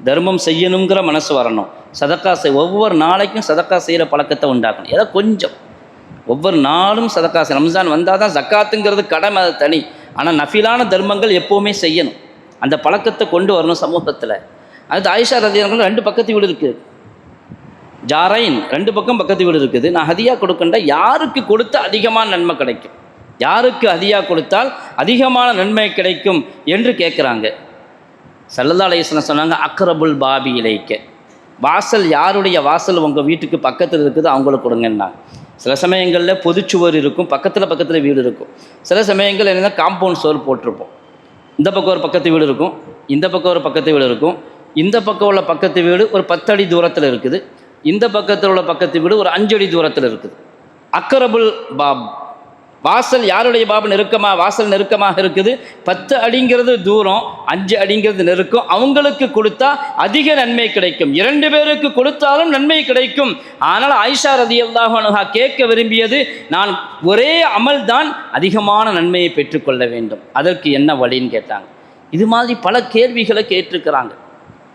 தர்மம் செய்யணுங்கிற மனசு வரணும், சதக்கா ஒவ்வொரு நாளைக்கும் சதக்கா செய்கிற பழக்கத்தை உண்டாக்கணும். ஏதோ கொஞ்சம் ஒவ்வொரு நாளும் சதக்கா செய். ரம்ஜான் வந்தால் தான் ஜக்காத்துங்கிறது கடமை, அது தனி. ஆனால் நஃபிலான தர்மங்கள் எப்போவுமே செய்யணும். அந்த பழக்கத்தை கொண்டு வரணும் சமூகத்தில். அது ஆயிஷா ரலியல்லாஹு அன்ஹா 2 பக்கத்து வீடு இருக்குது, ஜாரைன் 2 பக்கம் பக்கத்து வீடு இருக்குது. நான் ஹதியா கொடுக்கண்டா யாருக்கு கொடுத்து அதிகமான நன்மை கிடைக்கும், யாருக்கு ஹதியா கொடுத்தால் அதிகமான நன்மை கிடைக்கும் என்று கேட்குறாங்க. ஸல்லல்லாஹு அலைஹி வஸல்லம் சொன்னாங்க, அக்ரபுல் பாபி இலைக்க, வாசல் யாருடைய வாசல் உங்கள் வீட்டுக்கு பக்கத்தில் இருக்குது அவங்களுக்கு கொடுங்கன்னாங்க. சில சமயங்களில் பொதுச்சுவர் இருக்கும், பக்கத்தில் வீடு இருக்கும். சில சமயங்கள் என்ன காம்பவுண்ட் சுவர் போட்டிருப்போம். இந்த பக்கம் ஒரு பக்கத்து வீடு இருக்கும், இந்த பக்கம் ஒரு பக்கத்து வீடு இருக்கும். இந்த பக்கம் உள்ள பக்கத்து வீடு ஒரு 10 அடி தூரத்தில் இருக்குது, இந்த பக்கத்தில் உள்ள பக்கத்து வீடு ஒரு 5 அடி தூரத்தில் இருக்குது. அக்ரபுல் பாப், வாசல் யாருடைய பாபு வாசல் நெருக்கமாக இருக்குது. 10 அடிங்கிறது தூரம், 5 அடிங்கிறது நெருக்கம். அவங்களுக்கு கொடுத்தா அதிக நன்மை கிடைக்கும், 2 பேருக்கு கொடுத்தாலும் நன்மை கிடைக்கும். ஆனால் ஆயிஷா ரலியல்லாஹு அன்ஹா கேட்க விரும்பியது, நான் ஒரே அமல் தான் அதிகமான நன்மையை பெற்றுக்கொள்ள வேண்டும், அதற்கு என்ன வழின்னு கேட்டாங்க. இது மாதிரி பல கேள்விகளை கேட்டிருக்கிறாங்க.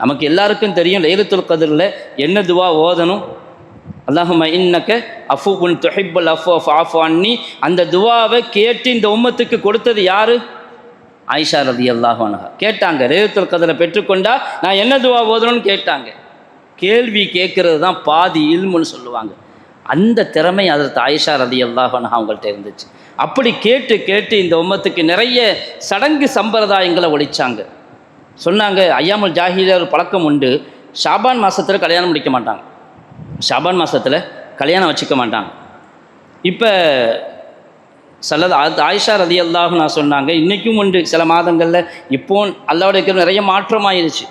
நமக்கு எல்லாருக்கும் தெரியும் லைலத்துல் கத்ரில் என்ன துவா ஓதணும், அல்லாஹும்ம இன்னக அஃபூவுன் துஹிப்புல் அஃபு ஃபஅஃபு அன்னி. அந்த துவாவை கேட்டு இந்த உம்மத்துக்கு கொடுத்தது யாரு? ஆயிஷா ரலியல்லாஹு அன்ஹா. கேட்டாங்க, லைலத்துல் கத்ரை பெற்றுக்கொண்டா நான் என்ன துவா ஓதணும்னு கேட்டாங்க. கேள்வி கேட்கறது தான் பாதி இல்முன்னு சொல்லுவாங்க. அந்த திறமை அதற்கு ஆயிஷா ரலியல்லாஹு அன்ஹா அவங்கள்ட்ட இருந்துச்சு. அப்படி கேட்டு கேட்டு இந்த உம்மத்துக்கு நிறைய சடங்கு சம்பிரதாயங்களை ஒழிச்சாங்க. சொன்னாங்க, ஐயாமுல் ஜாஹிலியா ஒரு பழக்கம் உண்டு, ஷாபான் மாதத்தில் கல்யாணம் முடிக்க மாட்டாங்க, ஷாபான் மாதத்தில் கல்யாணம் வச்சுக்க மாட்டாங்க. இப்போ ஆயிஷா ரலியல்லாஹு அன்ஹா சொன்னாங்க, இன்றைக்கும் உண்டு சில மாதங்களில். இப்போ அல்லாஹ்வுடைய நிறைய மாற்றமாயிருச்சு.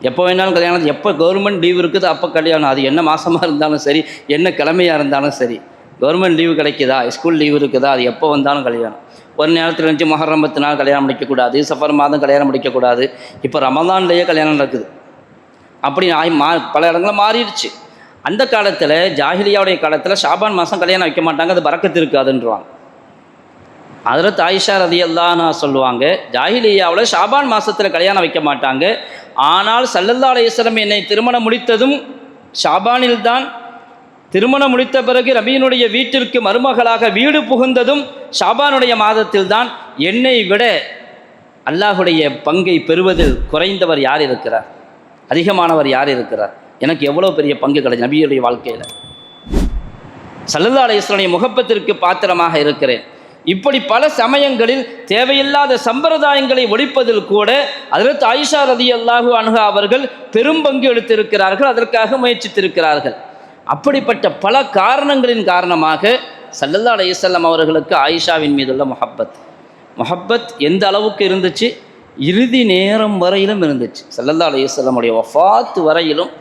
எப்போ வேணாலும் கல்யாணம், எப்போ கவர்மெண்ட் லீவு இருக்குதோ அப்போ கல்யாணம். அது என்ன மாதமாக இருந்தாலும் சரி, என்ன கிழமையாக இருந்தாலும் சரி. கவர்மெண்ட் லீவு கிடைக்குதா, ஸ்கூல் லீவு இருக்குதா, அது எப்போ வந்தாலும் கல்யாணம். ஒரு நேரத்தில் இருந்துச்சு முஹர்ரம் 10 நாள் கல்யாணம் முடிக்கக்கூடாது, சஃபர் மாதம் கல்யாணம் முடிக்கக்கூடாது. இப்போ ரமலான்லேயே கல்யாணம் நடக்குது. அப்படி பல இடங்களும் மாறிடுச்சு. அந்த காலத்தில் ஜாஹிலியாவுடைய காலத்தில் ஷாபான் மாதம் கல்யாணம் வைக்க மாட்டாங்க, அது பரக்கத்து இருக்காதுன்றவாங்க. ஹஜ்ரத் ஆயிஷா ரலியல்லாஹு அன்ஹா சொல்லுவாங்க, ஜாஹிலியாவில் ஷாபான் மாதத்தில் கல்யாணம் வைக்க மாட்டாங்க. ஆனால் ஸல்லல்லாஹு அலைஹி வஸல்லம் என்னை திருமணம் முடித்ததும் ஷாபானில் தான், திருமணம் முடித்த பிறகு ரபியினுடைய வீட்டிற்கு மருமகளாக வீடு புகுந்ததும் ஷாபானுடைய மாதத்தில் தான். என்னை விட அல்லாஹுடைய பங்கை பெறுவதில் குறைந்தவர் யார் இருக்கிறார், அதிகமானவர் யார் இருக்கிறார்? எனக்கு எவ்வளோ பெரிய பங்கு கிடையாது நபியுடைய வாழ்க்கையில். ஸல்லல்லாஹு அலைஹி வஸல்லம் முகப்பத்திற்கு பாத்திரமாக இருக்கிறேன். இப்படி பல சமயங்களில் தேவையில்லாத சம்பிரதாயங்களை ஒழிப்பதில் கூட ஹஜ்ரத் ஆயிஷா ரலியல்லாஹு அன்ஹா அவர்கள் பெரும் பங்கு எடுத்திருக்கிறார்கள், அதற்காக முயற்சித்திருக்கிறார்கள். அப்படிப்பட்ட பல காரணங்களின் காரணமாக ஸல்லல்லாஹு அலைஹி வஸல்லம் அவர்களுக்கு ஆயிஷாவின் மீதுள்ள முஹப்பத் எந்த அளவுக்கு இருந்துச்சு, இறுதி நேரம் வரையிலும் இருந்துச்சு. ஸல்லல்லாஹு அலைஹி வஸல்லமுடைய வஃபாத் வரையிலும்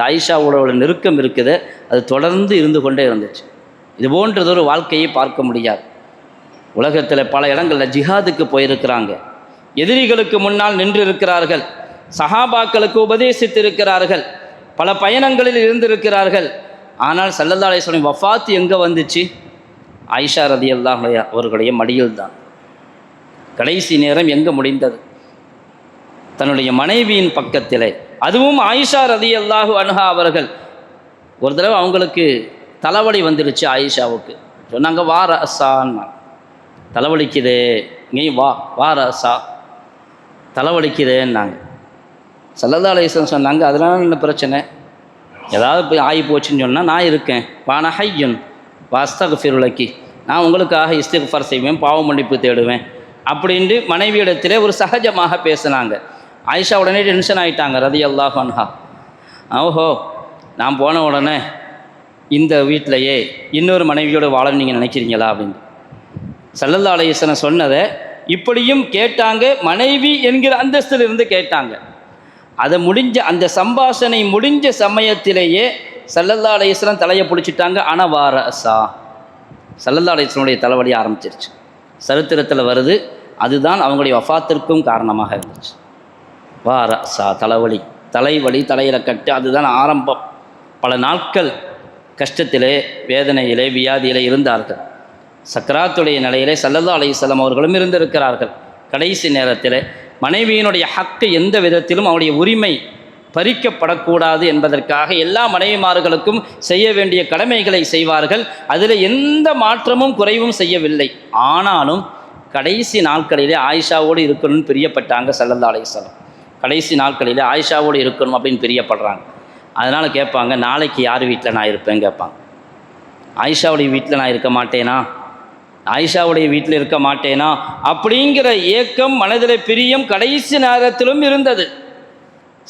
ஆயிஷாவோட நெருக்கம் இருக்குது, அது தொடர்ந்து இருந்து கொண்டே இருந்துச்சு. இது போன்றதொரு வாழ்க்கையை பார்க்க முடியாது. உலகத்தில் பல இடங்களில் ஜிஹாதுக்கு போயிருக்கிறாங்க, எதிரிகளுக்கு முன்னால் நின்று இருக்கிறார்கள், சஹாபாக்களுக்கு உபதேசித்திருக்கிறார்கள், பல பயணங்களில் இருந்திருக்கிறார்கள். ஆனால் ஸல்லல்லாஹு அலைஹி வஸல்லம் வஃபாத் எங்கே வந்துச்சு? ஆயிஷா ரலியல்லாஹு அன்ஹா அவர்களுடைய மடியில் தான். கடைசி நேரம் எங்கே முடிந்தது? தன்னுடைய மனைவியின் பக்கத்திலே. அதுவும் ஆயிஷா ரலியல்லாஹு அன்ஹா அவர்கள் ஒரு தடவை அவங்களுக்கு தலைவலி வந்துடுச்சு. ஆயிஷாவுக்கு சொன்னாங்க, வா ரஸான்னா, தலைவலிக்குதே, நீ வா ரஸா, தலைவலிக்குதேன்னாங்க. ஸல்லல்லாஹு அலைஹி வஸல்லம் சொன்னாங்க, அதனால என்ன பிரச்சனை, ஏதாவது போய் ஆகி போச்சுன்னு சொன்னால் நான் இருக்கேன், வான ஹய்யுன் வஸ்தக்ஃபிரு லக்கி, நான் உங்களுக்காக இஸ்திக்ஃபார் செய்வேன், பாவ மன்னிப்பு தேடுவேன் அப்படின்ட்டு மனைவியிடத்திலே ஒரு சகஜமாக பேசினாங்க. ஆயிஷா உடனே டென்ஷன் ஆகிட்டாங்க ரலியல்லாஹு அன்ஹா. ஓஹோ, நான் போன உடனே இந்த வீட்டிலையே இன்னொரு மனைவியோடு வாழ நீங்கள் நினைக்கிறீங்களா அப்படின்னு ஸல்லல்லாஹு அலைஹி வஸல்லம் சொன்னதை இப்படியும் கேட்டாங்க. மனைவி என்கிற அந்தஸ்திலிருந்து கேட்டாங்க. அதை முடிஞ்ச அந்த சம்பாஷணை முடிஞ்ச சமயத்திலேயே ஸல்லல்லாஹு அலைஹி வஸல்லம் தலையை பிடிச்சிட்டாங்க. அனவாரசா, ஸல்லல்லாஹு அலைஹி வஸல்லம் தலைவலி ஆரம்பிச்சிருச்சு. சரித்திரத்தில் வருது, அதுதான் அவங்களுடைய வஃபாத்திற்கும் காரணமாக இருந்துச்சு. வாரசா, தலைவலி, தலைவலி, தலையில் கட்டு, அதுதான் ஆரம்பம். பல நாட்கள் கஷ்டத்திலே, வேதனையிலே, வியாதியிலே இருந்தார்கள். சக்கராத்துடைய நிலையிலே ஸல்லல்லாஹு அலைஹி வஸல்லம் அவர்களும் இருந்திருக்கிறார்கள். கடைசி நேரத்தில் மனைவியினுடைய ஹக்கு எந்த விதத்திலும் அவருடைய உரிமை பறிக்கப்படக்கூடாது என்பதற்காக எல்லா மனைவிமார்களுக்கும் செய்ய வேண்டிய கடமைகளை செய்வார்கள். அதில் எந்த மாற்றமும் குறைவும் செய்யவில்லை. ஆனாலும் கடைசி நாட்களிலே ஆயிஷாவோடு இருக்கணும்னு பிரியப்பட்டாங்க ஸல்லல்லாஹு அலைஹி வஸல்லம். கடைசி நாட்களிலே ஆயிஷாவோடு இருக்கணும் அப்படின்னு பிரியப்படுறாங்க. அதனால் கேட்பாங்க, நாளைக்கு யார் வீட்டில் நான் இருப்பேன்னு கேட்பாங்க. ஆயிஷாவுடைய வீட்டில் நான் இருக்க மாட்டேனா, ஆயிஷாவுடைய வீட்டில் இருக்க மாட்டேனா அப்படிங்கிற ஏக்கம், மனதில் பிரியம் கடைசி நேரத்திலும் இருந்தது.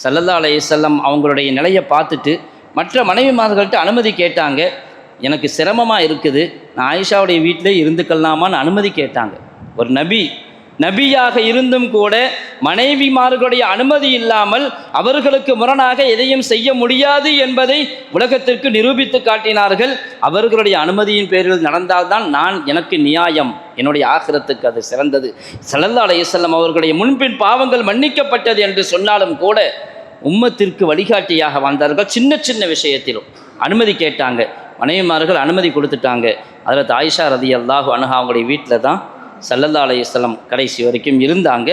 ஸல்லல்லாஹு அலைஹி வஸல்லம் அவங்களுடைய நிலையை பார்த்துட்டு மற்ற மனைவிமார்கள்ட்ட அனுமதி கேட்டாங்க. எனக்கு சிரமமாக இருக்குது, நான் ஆயிஷாவுடைய வீட்டிலே இருந்துக்கலாமான்னு அனுமதி கேட்டாங்க. ஒரு நபியாக இருந்தும் கூட மனைவிமார்களுடைய அனுமதி இல்லாமல் அவர்களுக்கு முரணாக எதையும் செய்ய முடியாது என்பதை உலகத்திற்கு நிரூபித்து காட்டினார்கள். அவர்களுடைய அனுமதியின் பேரில் நடந்தால்தான் எனக்கு நியாயம், என்னுடைய ஆகிரத்துக்கு அது சிறந்தது. ஸல்லல்லாஹு அலைஹி வஸல்லம் அவர்களுடைய முன்பின் பாவங்கள் மன்னிக்கப்பட்டது என்று சொன்னாலும் கூட உம்மத்திற்கு வழிகாட்டியாக வாழ்ந்தார்கள். சின்ன சின்ன விஷயத்திலும் அனுமதி கேட்டாங்க. மனைவிமார்கள் அனுமதி கொடுத்துட்டாங்க. ஹஜ்ரத் ஆயிஷா ரலியல்லாஹு அன்ஹா அவங்களுடைய வீட்டில் தான் ஸல்லல்லாஹு அலைஹி வஸல்லம் கடைசி வரைக்கும் இருந்தாங்க.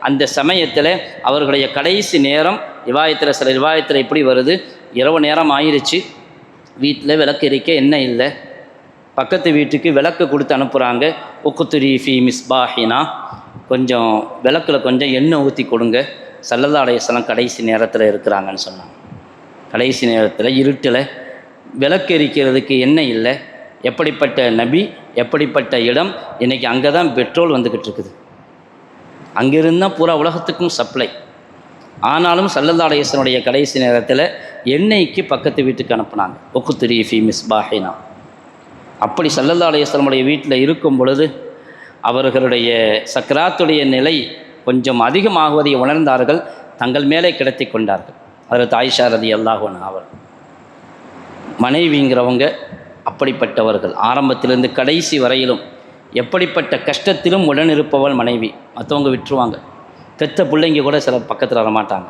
அந்த சமயத்தில் அவர்களுடைய கடைசி நேரம் சில ரிவாயத்தில் எப்படி வருது, இரவு நேரம் ஆயிடுச்சு, வீட்டில் விளக்கு எரிக்க எண்ணெய் இல்லை. பக்கத்து வீட்டுக்கு விளக்கு கொடுத்து அனுப்புகிறாங்க. உக்குத்துரி ஃபி மிஸ்பாஹினா, கொஞ்சம் விளக்கில் கொஞ்சம் எண்ணெய் ஊற்றி கொடுங்க. ஸல்லல்லாஹு அலைஹி வஸல்லம் கடைசி நேரத்தில் இருக்கிறாங்கன்னு சொன்னாங்க. கடைசி நேரத்தில் இருட்டில் விளக்கு எரிக்கிறதுக்கு எண்ணெய் இல்லை. எப்படிப்பட்ட நபி, எப்படிப்பட்ட இடம்! இன்றைக்கி அங்கே தான் பெட்ரோல் வந்துக்கிட்டு இருக்குது. அங்கிருந்தால் பூரா உலகத்துக்கும் சப்ளை. ஆனாலும் ஸல்லல்லாஹு அலைஹி வஸல்லம் கடைசி நேரத்தில் எண்ணெய்க்கு பக்கத்து வீட்டுக்கு அனுப்புனாங்க. உக்குத்துரி ஃபி மிஸ்பாஹினா. அப்படி ஸல்லல்லாஹு அலைஹி வஸல்லம் வீட்டில் இருக்கும் பொழுது அவர்களுடைய சக்கராத்துடைய நிலை கொஞ்சம் அதிகமாகுவதை உணர்ந்தார்கள். தங்கள் மேலே கிடத்தி கொண்டார்கள். ஹஜ்ரத் ஆயிஷா ரலியல்லாஹு அன்ஹா அவர் மனைவிங்கிறவங்க அப்படிப்பட்டவர்கள். ஆரம்பத்திலிருந்து கடைசி வரையிலும் எப்படிப்பட்ட கஷ்டத்திலும் உடனிருப்பவள் மனைவி. மற்றவங்க விட்டுருவாங்க, பெத்த பிள்ளைங்க கூட சில பக்கத்தில் வரமாட்டாங்க.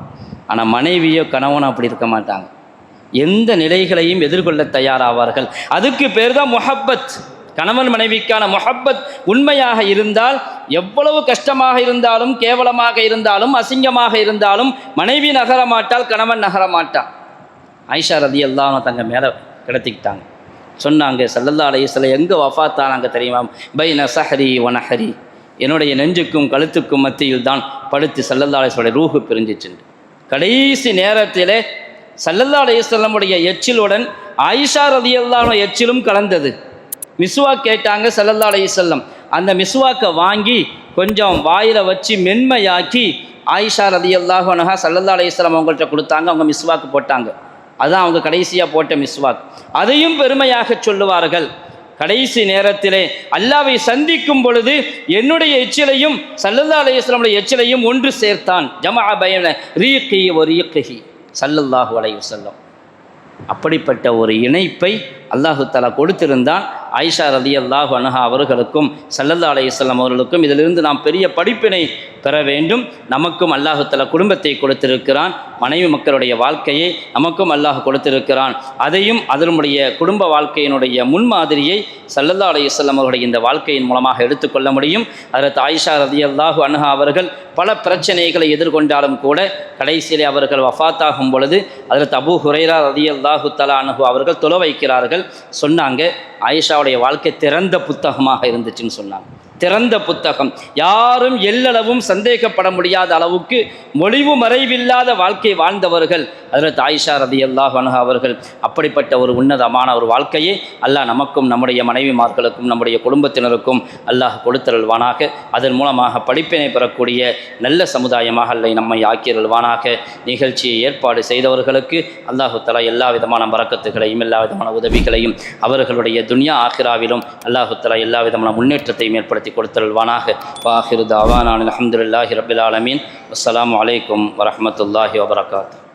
ஆனால் மனைவியோ கணவனோ அப்படி இருக்க மாட்டாங்க. எந்த நிலைகளையும் எதிர்கொள்ள தயாராவார்கள். அதுக்கு பேர் தான் முஹப்பத். கணவன் மனைவிக்கான முஹப்பத் உண்மையாக இருந்தால் எவ்வளவு கஷ்டமாக இருந்தாலும், கேவலமாக இருந்தாலும், அசிங்கமாக இருந்தாலும் மனைவி நகரமாட்டால், கணவன் நகரமாட்டான். ஆயிஷா ரலியல்லாஹு அன்ஹா தங்க மேலே கிடத்திக்கிட்டாங்க. சொன்னாங்க, ஸல்லல்லாஹு அலைஹி வஸல்லம் எங்கே வஃபாத்தானாங்க தெரியுமா? பைன சஹரி வ நஹரி, என்னுடைய நெஞ்சுக்கும் கழுத்துக்கும் மத்தியில் தான் படுத்து ஸல்லல்லாஹு அலைஹி வஸல்லம் ரூஹு பிரிஞ்சிச்சு. கடைசி நேரத்தில் ஸல்லல்லாஹு அலைஹி வஸல்லம் எச்சிலுடன் ஆயிஷா ரலியல்லாஹு அன்ஹா எச்சிலும் கலந்தது. மிஸ்வாக் கேட்டாங்க ஸல்லல்லாஹு அலைஹி வஸல்லம். அந்த மிஸ்வாக்கை வாங்கி கொஞ்சம் வாயில் வச்சு மென்மையாக்கி ஆயிஷா ரலியல்லாஹு அன்ஹா ஸல்லல்லாஹு அலைஹி வஸல்லம் அவங்கள்ட்ட கொடுத்தாங்க. அவங்க மிஸ்வாக்கு போட்டாங்க. அதுதான் அவங்க கடைசியாக போட்ட மிஸ்வாக். அதையும் பெருமையாக சொல்லுவார்கள். கடைசி நேரத்திலே அல்லாவை சந்திக்கும் பொழுது என்னுடைய எச்சிலையும் ஸல்லல்லாஹு அலைஹி வஸல்லம் எச்சிலையும் ஒன்று சேர்த்தான். ஜமஅ பைன ரீகி வ ரீகிஹி ஸல்லல்லாஹு அலைஹி வஸல்லம். அப்படிப்பட்ட ஒரு இணைப்பை அல்லாஹு தஆலா கொடுத்திருந்தான். ஆயிஷா ரலியல்லாஹு அன்ஹா அவர்களுக்கும் ஸல்லல்லாஹு அலைஹி வஸல்லம் அவர்களுக்கும் இதிலிருந்து நாம் பெரிய படிப்பினை பெற வேண்டும். நமக்கும் அல்லாஹு தஆலா குடும்பத்தை கொடுத்திருக்கிறான், மனைவி மக்களுடைய வாழ்க்கையை நமக்கும் அல்லாஹ் கொடுத்திருக்கிறான். அதையும் அதனுடைய குடும்ப வாழ்க்கையினுடைய முன்மாதிரியை ஸல்லல்லாஹு அலைஹி வஸல்லம் அவர்களுடைய இந்த வாழ்க்கையின் மூலமாக எடுத்துக்கொள்ள முடியும். ஹஜ்ரத் ஆயிஷா ரலியல்லாஹு அன்ஹா அவர்கள் பல பிரச்சனைகளை எதிர்கொண்டாலும் கூட கடைசியிலே அவர்கள் வஃபாத்தாகும் பொழுது ஹஜ்ரத் அபூ ஹுரைரா ரலியல்லாஹு தஆலா அன்ஹு அவர்கள் தொழ வைக்கிறார்கள். சொன்னாங்க, ஆயிஷாவுடைய வாழ்க்கை திறந்த புத்தகமாக இருந்துச்சுன்னு சொன்னாங்க. திறந்த புத்தகம், யாரும் எல்லளவும் சந்தேகப்பட முடியாத அளவுக்கு மொழிவு மறைவில்லாத வாழ்க்கை வாழ்ந்தவர்கள். ஹஜ்ரத் ஆயிஷா ரலியல்லாஹு அன்ஹா அவர்கள் அப்படிப்பட்ட ஒரு உன்னதமான ஒரு வாழ்க்கையை அல்லாஹ் நமக்கும் நம்முடைய மனைவிமார்களுக்கும் நம்முடைய குடும்பத்தினருக்கும் அல்லாஹ் கொடுத்தருள்வானாக. அதன் மூலமாக படிப்பினை பெறக்கூடிய நல்ல சமுதாயமாக அல்ல நம்மை ஆக்கியருள்வானாக. நிகழ்ச்சியை ஏற்பாடு செய்தவர்களுக்கு அல்லாஹு தஆலா எல்லா விதமான பரக்கத்துகளையும் எல்லா விதமான உதவிகளையும் அவர்களுடைய துன்யா ஆகிராவிலும் அல்லாஹு தஆலா எல்லா விதமான முன்னேற்றத்தையும் ஏற்படுத்தி கொடுத்தருள்வானாக. வாஹிரு தாவானா அல்ஹம்துலில்லாஹி ரப்பில் ஆலமீன். அஸ்ஸலாமு அலைக்கும் வரஹ்மத்துல்லாஹி வபரகாத்துஹு.